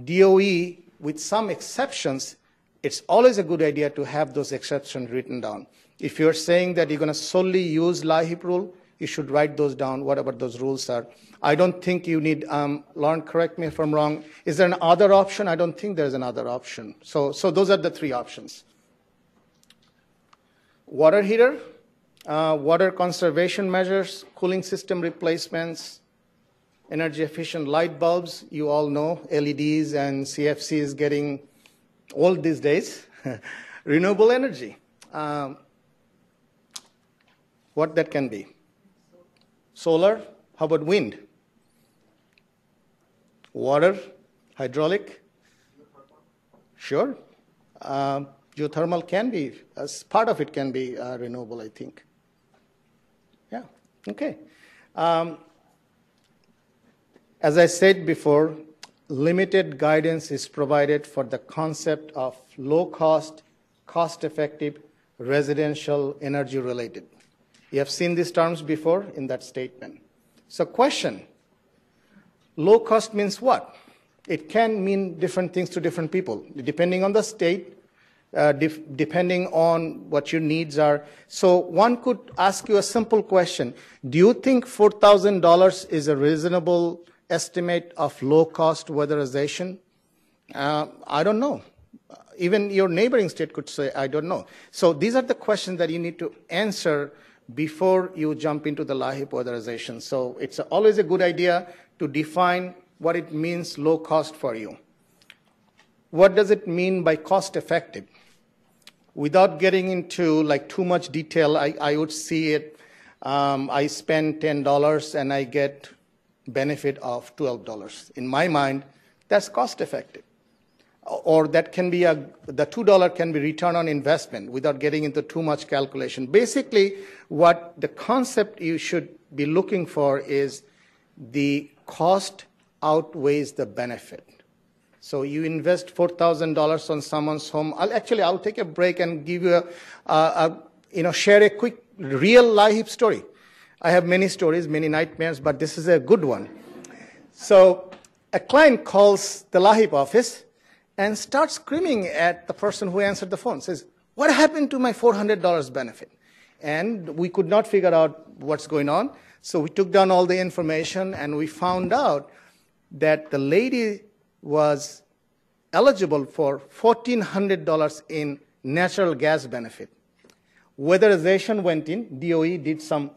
DOE with some exceptions, it's always a good idea to have those exceptions written down. If you're saying that you're going to solely use LIHEAP rule, you should write those down, whatever those rules are. I don't think you need, Lauren, correct me if I'm wrong. Is there another option? I don't think there's another option. So those are the 3 options. Water heater, water conservation measures, cooling system replacements, energy efficient light bulbs. You all know LEDs and CFC is getting old these days. Renewable energy. What that can be? Solar. How about wind? Water, hydraulic. Sure. Geothermal can be, as part of it can be renewable, I think. Yeah, okay. As I said before, limited guidance is provided for the concept of low-cost, cost-effective, residential energy-related. You have seen these terms before in that statement. So question, low cost means what? It can mean different things to different people, depending on the state, depending on what your needs are. So one could ask you a simple question. Do you think $4,000 is a reasonable estimate of low-cost weatherization? I don't know. Even your neighboring state could say, I don't know. So these are the questions that you need to answer before you jump into the LIHEAP weatherization. So it's always a good idea to define what it means low cost for you. What does it mean by cost effective? Without getting into like too much detail, I would see it, I spend $10 and I get benefit of $12. In my mind, that's cost effective. Or that can be the $2 can be return on investment without getting into too much calculation. Basically, what the concept you should be looking for is the cost outweighs the benefit. So you invest $4,000 on someone's home. I'll take a break and give you share a quick real LIHEAP story. I have many stories, many nightmares, but this is a good one. So a client calls the LIHEAP office and starts screaming at the person who answered the phone, says, what happened to my $400 benefit? And we could not figure out what's going on. So we took down all the information and we found out that the lady was eligible for $1,400 in natural gas benefit. Weatherization went in, DOE did some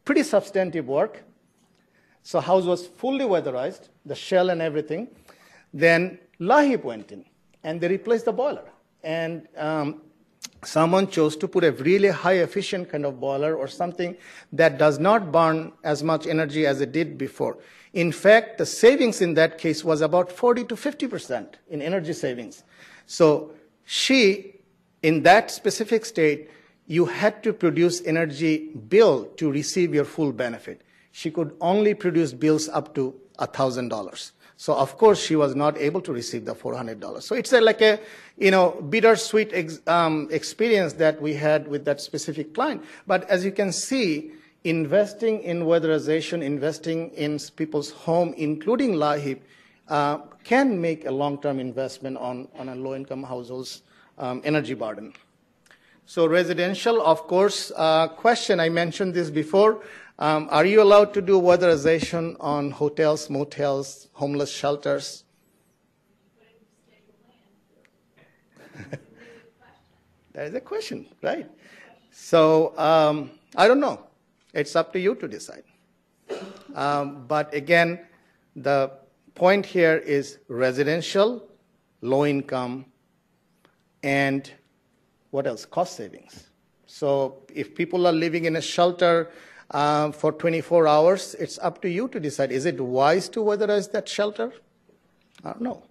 pretty substantive work. So house was fully weatherized, the shell and everything. Then LIHEAP went in, and they replaced the boiler. And someone chose to put a really high efficient kind of boiler or something that does not burn as much energy as it did before. In fact, the savings in that case was about 40 to 50% in energy savings. So she, in that specific state, you had to produce energy bill to receive your full benefit. She could only produce bills up to $1,000. So of course she was not able to receive the $400. So it's like a bittersweet experience that we had with that specific client. But as you can see, investing in weatherization, investing in people's home, including LIHEAP, can make a long-term investment on a low-income household's energy burden. So residential, of course, question, I mentioned this before. Are you allowed to do weatherization on hotels, motels, homeless shelters? That is a question, right? So I don't know. It's up to you to decide. But again, the point here is residential, low income, and what else? Cost savings. So if people are living in a shelter for 24 hours, it's up to you to decide. Is it wise to weatherize that shelter? I don't know.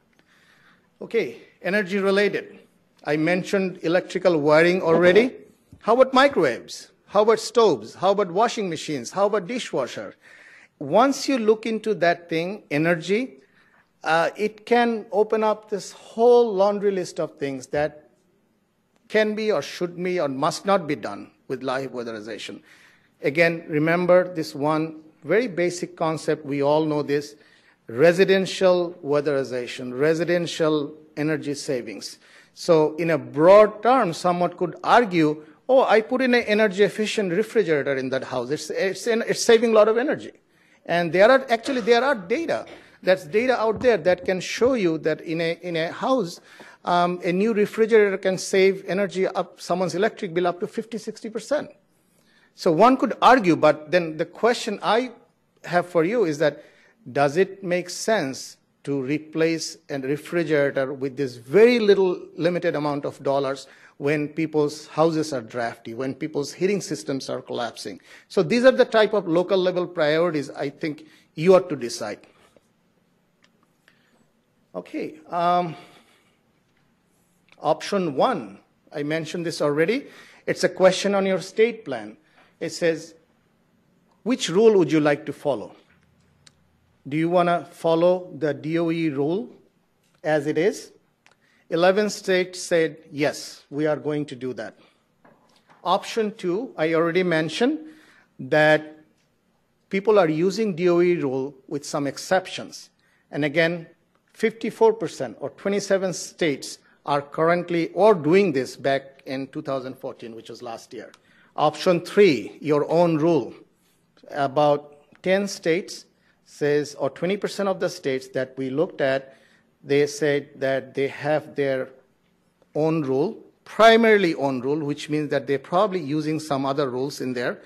Okay, energy related. I mentioned electrical wiring already. How about microwaves? How about stoves? How about washing machines? How about dishwasher? Once you look into that thing, energy, it can open up this whole laundry list of things that can be or should be or must not be done with LIHEAP weatherization. Again, remember this one very basic concept, we all know this, residential weatherization, residential energy savings. So in a broad term, someone could argue, oh, I put in an energy efficient refrigerator in that house. It's saving a lot of energy. And there are data. That's data out there that can show you that in a house, a new refrigerator can save energy up, someone's electric bill up to 50, 60%. So one could argue, but then the question I have for you is that, does it make sense to replace a refrigerator with this very little limited amount of dollars when people's houses are drafty, when people's heating systems are collapsing? So these are the type of local level priorities I think you ought to decide. Okay. Option one, I mentioned this already. It's a question on your state plan. It says, which rule would you like to follow? Do you want to follow the DOE rule as it is? 11 states said, yes, we are going to do that. Option two, I already mentioned that people are using DOE rule with some exceptions. And again, 54% or 27 states are currently or doing this back in 2014, which was last year. Option three, your own rule. About 10 states says, or 20% of the states that we looked at, they said that they have their own rule, primarily own rule, which means that they're probably using some other rules in there,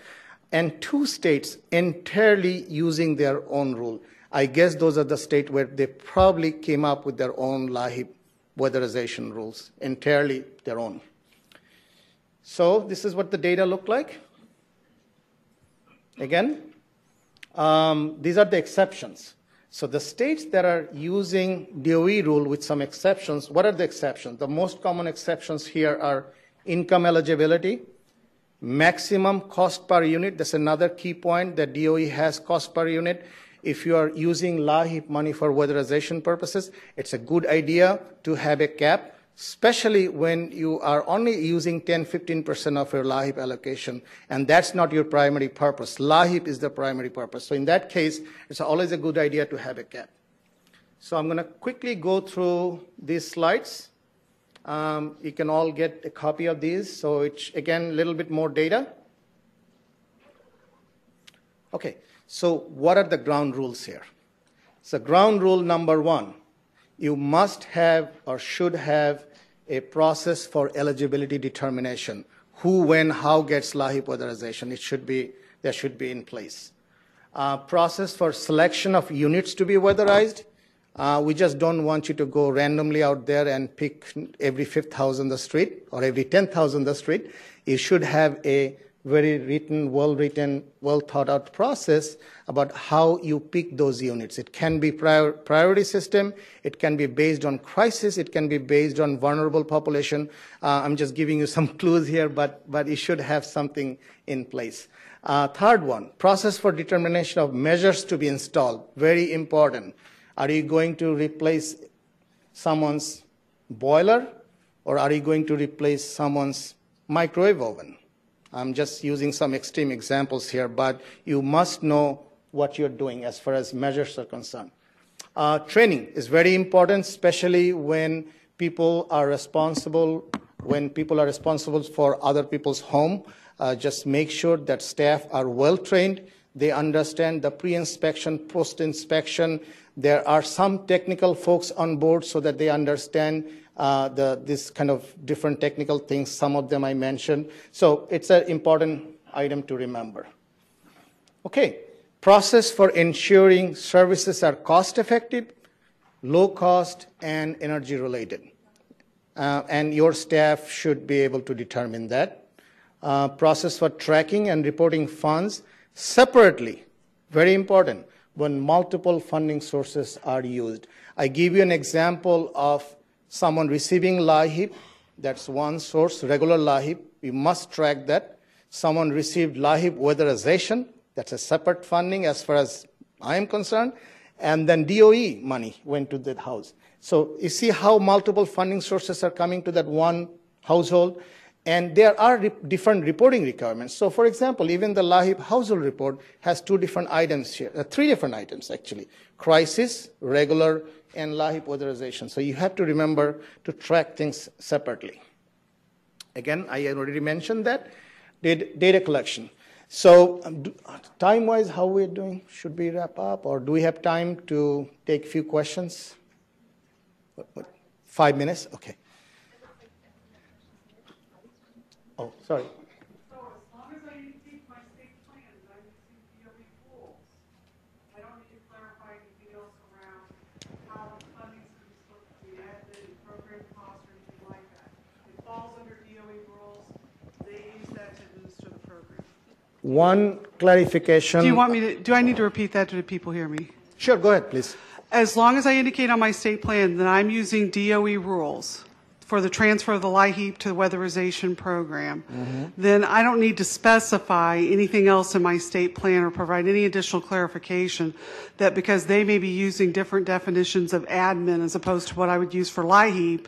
and 2 states entirely using their own rule. I guess those are the states where they probably came up with their own LIHEAP weatherization rules, entirely their own. So this is what the data look like. Again, these are the exceptions. So the states that are using DOE rule with some exceptions, what are the exceptions? The most common exceptions here are income eligibility, maximum cost per unit. That's another key point, that DOE has cost per unit. If you are using LIHEAP money for weatherization purposes, it's a good idea to have a cap, especially when you are only using 10-15% of your LIHEAP allocation, and that's not your primary purpose. LIHEAP is the primary purpose. So in that case, it's always a good idea to have a cap. So I'm going to quickly go through these slides. You can all get a copy of these. So it's, again, a little bit more data. Okay, so what are the ground rules here? So ground rule number 1. You must have or should have a process for eligibility determination. Who, when, how gets LIHEAP weatherization? There should be in place. Process for selection of units to be weatherized. We just don't want you to go randomly out there and pick every 5th house on the street or every 10th house on the street. You should have a very written, well thought out process about how you pick those units. It can be priority system, it can be based on crisis, it can be based on vulnerable population. I'm just giving you some clues here, but you should have something in place. Third one, process for determination of measures to be installed. Very important. Are you going to replace someone's boiler, or are you going to replace someone's microwave oven? I'm just using some extreme examples here, but you must know what you're doing as far as measures are concerned. Training is very important, especially when people are responsible for other people's home. Just make sure that staff are well trained. They understand the pre-inspection, post-inspection. There are some technical folks on board so that they understand this kind of different technical things. Some of them I mentioned. So it's an important item to remember. Okay, process for ensuring services are cost-effective, low-cost, and energy-related. And your staff should be able to determine that. Process for tracking and reporting funds separately, very important, when multiple funding sources are used. I give you an example of someone receiving LIHEAP, that's one source, regular LIHEAP, we must track that. Someone received LIHEAP weatherization, that's a separate funding as far as I am concerned, and then DOE money went to that house. So you see how multiple funding sources are coming to that one household, and there are different reporting requirements. So for example, even the LIHEAP household report has 2 different items here, 3 different items actually, crisis, regular, and LIHEAP weatherization. So you have to remember to track things separately. Again, I already mentioned that. Data collection. So time-wise, how we're doing? Should we wrap up, or do we have time to take a few questions? 5 minutes? Okay. Oh, sorry. So as long as I keep my state plans, I use DOE rules. I don't need to clarify anything else around how the funding is going to be split between admin and program costs or anything like that. It falls under DOE rules. They use that to administer the program. One clarification. Do I need to repeat that, or do people hear me? Sure, go ahead, please. As long as I indicate on my state plan that I'm using DOE rules for the transfer of the LIHEAP to the weatherization program, then I don't need to specify anything else in my state plan or provide any additional clarification that because they may be using different definitions of admin as opposed to what I would use for LIHEAP,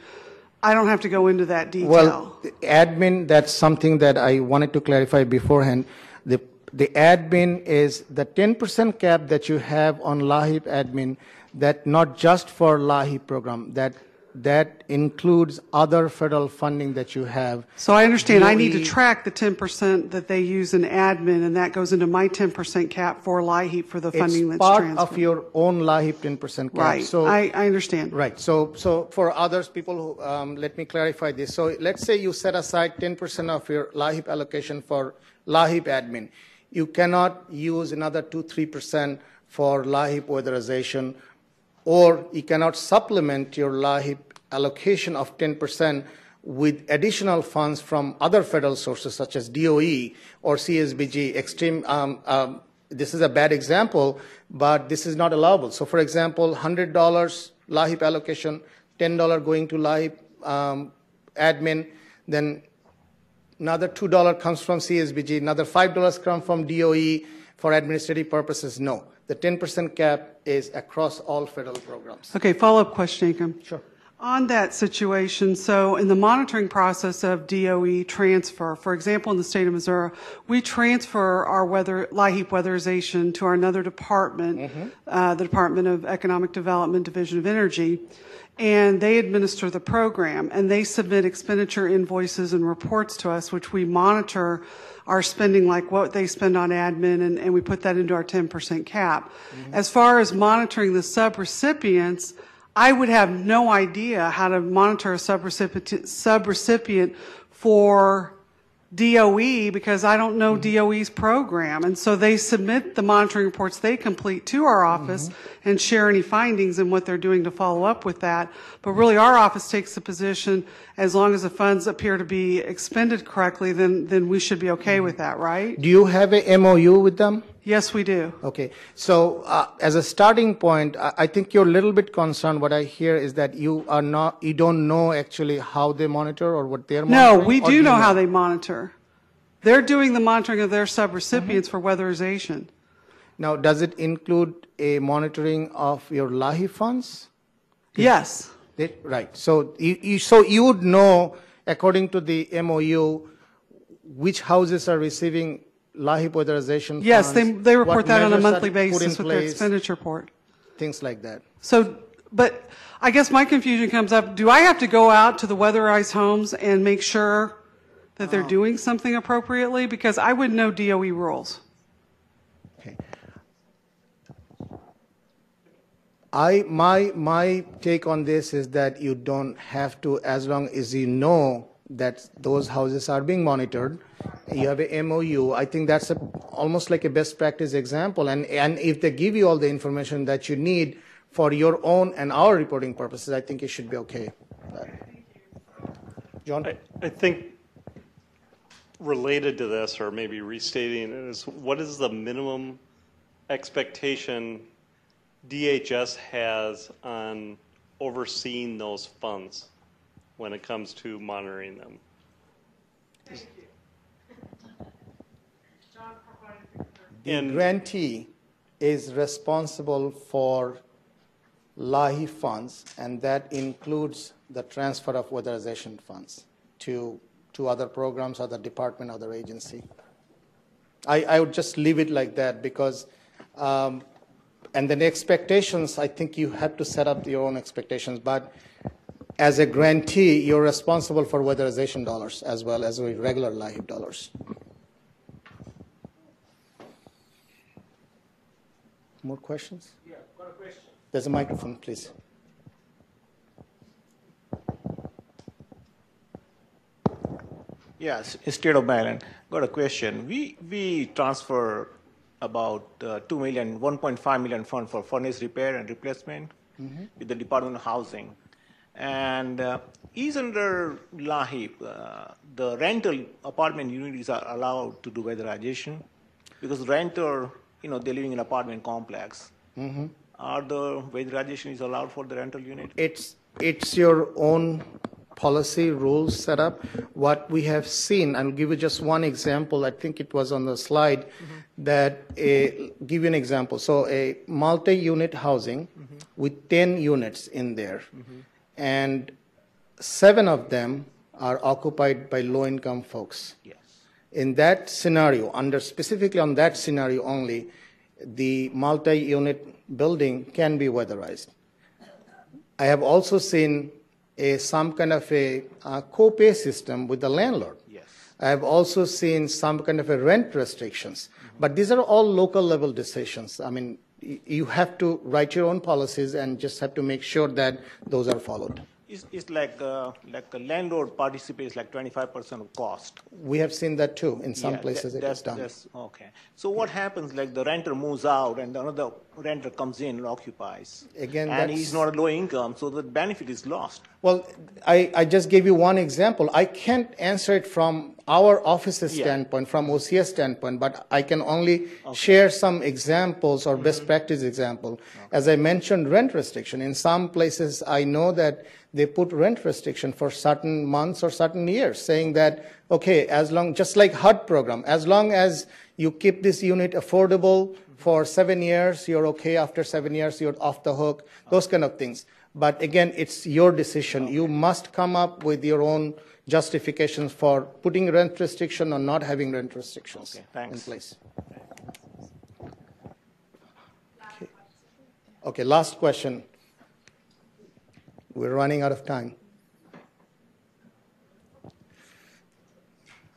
I don't have to go into that detail. Well, admin, that's something that I wanted to clarify beforehand. The admin is the 10% cap that you have on LIHEAP admin, that not just for LIHEAP program, that that includes other federal funding that you have. So I understand I need to DOE track the 10% that they use in admin, and that goes into my 10% cap for LIHEAP for the funding that's It's part transferred. of your own LIHEAP 10% cap. Right, So, I understand. right. So for others, people who, let me clarify this. So let's say you set aside 10% of your LIHEAP allocation for LIHEAP admin. You cannot use another 2-3% for LIHEAP weatherization, or you cannot supplement your LIHEAP allocation of 10% with additional funds from other federal sources such as DOE or CSBG. This is a bad example, but this is not allowable. So for example, $100 LIHEAP allocation, $10 going to LIHEAP admin, then another $2 comes from CSBG, another $5 comes from DOE for administrative purposes. No. The 10% cap is across all federal programs. Okay, follow-up question, Akam. Sure. On that situation, so in the monitoring process of DOE transfer, for example, in the state of Missouri, we transfer our LIHEAP weatherization to our another department, the Department of Economic Development, Division of Energy, and they administer the program, and they submit expenditure invoices and reports to us, which we monitor our spending, like what they spend on admin, and we put that into our 10% cap. As far as monitoring the subrecipients, I would have no idea how to monitor a subrecipient for DOE because I don't know DOE's program. And so they submit the monitoring reports they complete to our office and share any findings and what they're doing to follow up with that. But really our office takes the position as long as the funds appear to be expended correctly, then we should be okay with that, right? Do you have a MOU with them? Yes, we do. Okay. So as a starting point, I think you're a little bit concerned. What I hear is that you don't know actually how they monitor or what they're monitoring. No, we do know how they monitor. They're doing the monitoring of their subrecipients for weatherization. Now, does it include a monitoring of your LIHEAP funds? Yes. Right. So you would know, according to the MOU, which houses are receiving LIHEAP weatherization Yes, funds, they report that on a measures are monthly put in basis with their place, expenditure report. things like that. So, but I guess my confusion comes up, do I have to go out to the weatherized homes and make sure that they're doing something appropriately? Because I wouldn't know DOE rules. Okay. My take on this is that you don't have to, as long as you know that those houses are being monitored. You have a MOU. I think that's almost like a best practice example. And if they give you all the information that you need for your own and our reporting purposes, I think it should be okay. John? I think related to this, or maybe restating it, is what is the minimum expectation DHS has on overseeing those funds when it comes to monitoring them? Thank you. John provided The grantee is responsible for LIHEAP funds, and that includes the transfer of weatherization funds to other programs, other department, other agency. I would just leave it like that because, and then expectations, I think you have to set up your own expectations, but as a grantee, you're responsible for weatherization dollars as well as regular LIHEAP dollars. More questions? Yeah, got a question. There's a microphone, please. Yes, State of Maryland. Got a question. We transfer about 1.5 million fund for furnace repair and replacement with the Department of Housing. And is under LIHEAP, the rental apartment units are allowed to do weatherization? Because renter, they're living in an apartment complex. Are the weatherization is allowed for the rental unit? It's your own policy rules set up. What we have seen, I'll give you just one example. I think it was on the slide that give you an example. So a multi-unit housing with 10 units in there, and 7 of them are occupied by low-income folks. Yes. In that scenario, specifically on that scenario only, the multi-unit building can be weatherized. I have also seen some kind of a co-pay system with the landlord. Yes. I have also seen some kind of a rent restrictions. But these are all local level decisions. I mean, you have to write your own policies and just have to make sure that those are followed. It's like a landlord participates like 25% of cost. We have seen that too. In some Yeah, places it is done. Okay. So what happens, like the renter moves out and another renter comes in and occupies? Again, and he's not low income, so the benefit is lost. Well, I just gave you one example. I can't answer it from our office's standpoint, from OCS standpoint, but I can only share some examples or best practice example. As I mentioned, rent restriction. In some places, I know that they put rent restriction for certain months or certain years, saying that, okay, as long, just like HUD program, as long as you keep this unit affordable for 7 years, you're okay. After 7 years, you're off the hook, those kind of things. But again, it's your decision. You must come up with your own justifications for putting rent restriction or not having rent restrictions in place. Okay, last question. We're running out of time.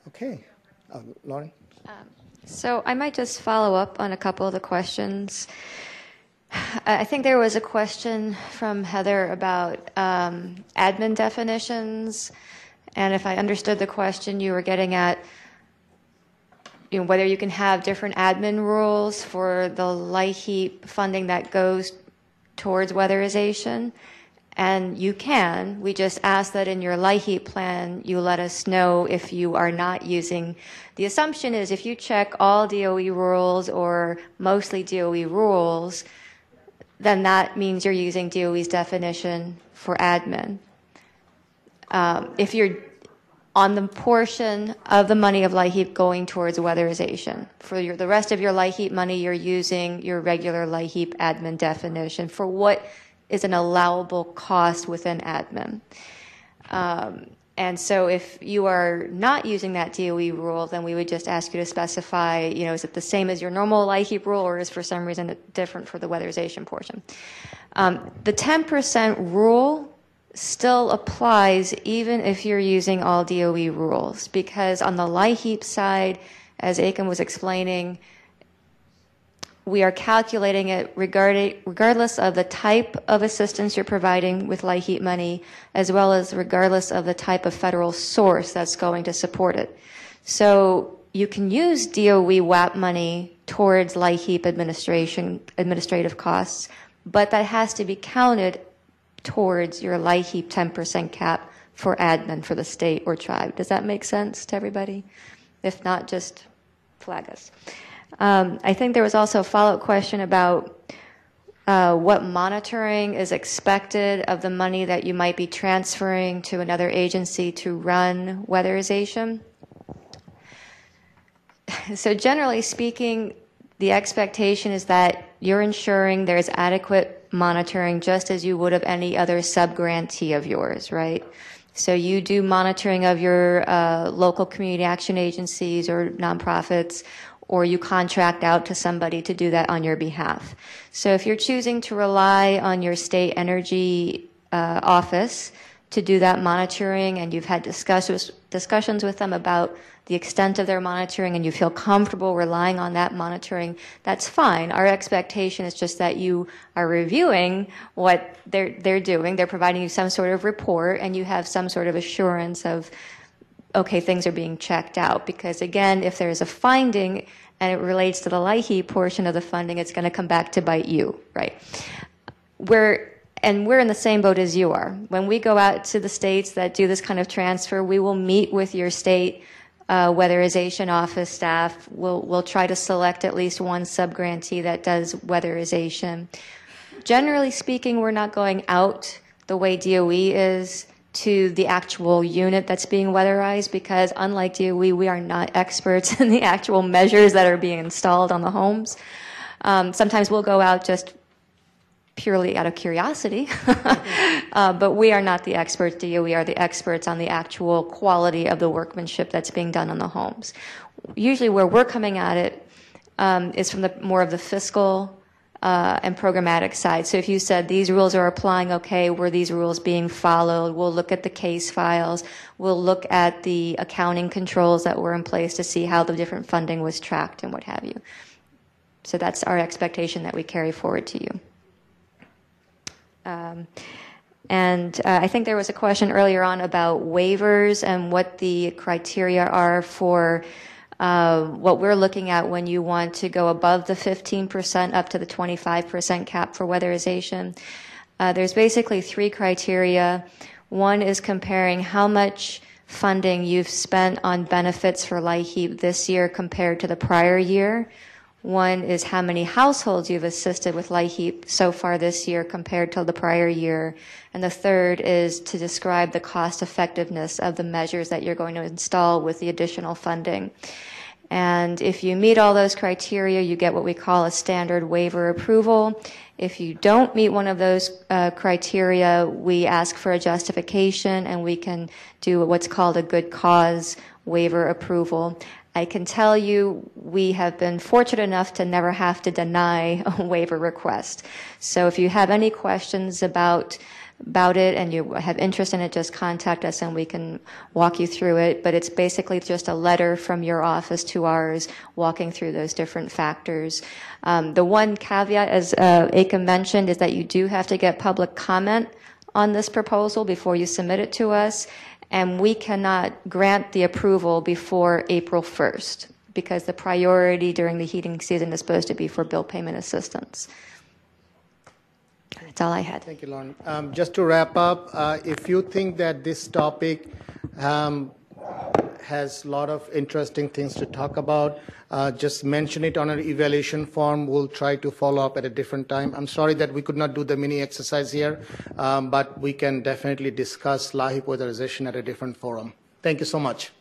Okay, Lauren? So I might just follow up on a couple of the questions. I think there was a question from Heather about admin definitions, and if I understood the question, you were getting at whether you can have different admin rules for the LIHEAP funding that goes towards weatherization. And you can. We just ask that in your LIHEAP plan, you let us know if you are not using. The assumption is if you check all DOE rules or mostly DOE rules, then that means you're using DOE's definition for admin. If you're on the portion of the money of LIHEAP going towards weatherization, for the rest of your LIHEAP money, you're using your regular LIHEAP admin definition for what is an allowable cost within admin. And so if you are not using that DOE rule, then we would just ask you to specify, is it the same as your normal LIHEAP rule, or is for some reason it different for the weatherization portion? The 10% rule still applies even if you're using all DOE rules, because on the LIHEAP side, as Aiken was explaining, we are calculating it regardless of the type of assistance you're providing with LIHEAP money, as well as regardless of the type of federal source that's going to support it. So you can use DOE WAP money towards LIHEAP administrative costs, but that has to be counted towards your LIHEAP 10% cap for admin for the state or tribe. Does that make sense to everybody? If not, just flag us. I think there was also a follow-up question about what monitoring is expected of the money that you might be transferring to another agency to run weatherization. So generally speaking, the expectation is that you're ensuring there's adequate monitoring just as you would of any other sub-grantee of yours, right? So you do monitoring of your local community action agencies or nonprofits, or you contract out to somebody to do that on your behalf. So if you're choosing to rely on your state energy office to do that monitoring, and you've had discussions with them about the extent of their monitoring, and you feel comfortable relying on that monitoring, that's fine. Our expectation is just that you are reviewing what they're doing. They're providing you some sort of report, and you have some sort of assurance of, okay, things are being checked out. Because again, if there's a finding and it relates to the LIHEAP portion of the funding, it's going to come back to bite you, right? We're in the same boat as you are. When we go out to the states that do this kind of transfer, we will meet with your state weatherization office staff. We'll try to select at least one sub-grantee that does weatherization. Generally speaking, we're not going out the way DOE is to the actual unit that's being weatherized, because unlike DOE, we are not experts in the actual measures that are being installed on the homes. Sometimes we'll go out just purely out of curiosity, but we are not the experts. DOE are the experts on the actual quality of the workmanship that's being done on the homes. Usually where we're coming at it is from more of the fiscal and programmatic side. So if you said these rules are applying, okay, were these rules being followed? We'll look at the case files. We'll look at the accounting controls that were in place to see how the different funding was tracked and what have you. So that's our expectation that we carry forward to you. I think there was a question earlier on about waivers and what the criteria are for what we're looking at when you want to go above the 15% up to the 25% cap for weatherization. There's basically three criteria. One is comparing how much funding you've spent on benefits for LIHEAP this year compared to the prior year. One is how many households you've assisted with LIHEAP so far this year compared to the prior year. And the third is to describe the cost effectiveness of the measures that you're going to install with the additional funding. And if you meet all those criteria, you get what we call a standard waiver approval. If you don't meet one of those criteria, we ask for a justification and we can do what's called a good cause waiver approval. I can tell you we have been fortunate enough to never have to deny a waiver request. So if you have any questions about it and you have interest in it, just contact us and we can walk you through it. But it's basically just a letter from your office to ours walking through those different factors. The one caveat, as Aka mentioned, is that you do have to get public comment on this proposal before you submit it to us. And we cannot grant the approval before April 1st because the priority during the heating season is supposed to be for bill payment assistance. That's all I had. Thank you, Lauren. Just to wrap up, if you think that this topic has a lot of interesting things to talk about, just mention it on an evaluation form. We'll try to follow up at a different time. I'm sorry that we could not do the mini exercise here, but we can definitely discuss LIHEAP weatherization at a different forum. Thank you so much.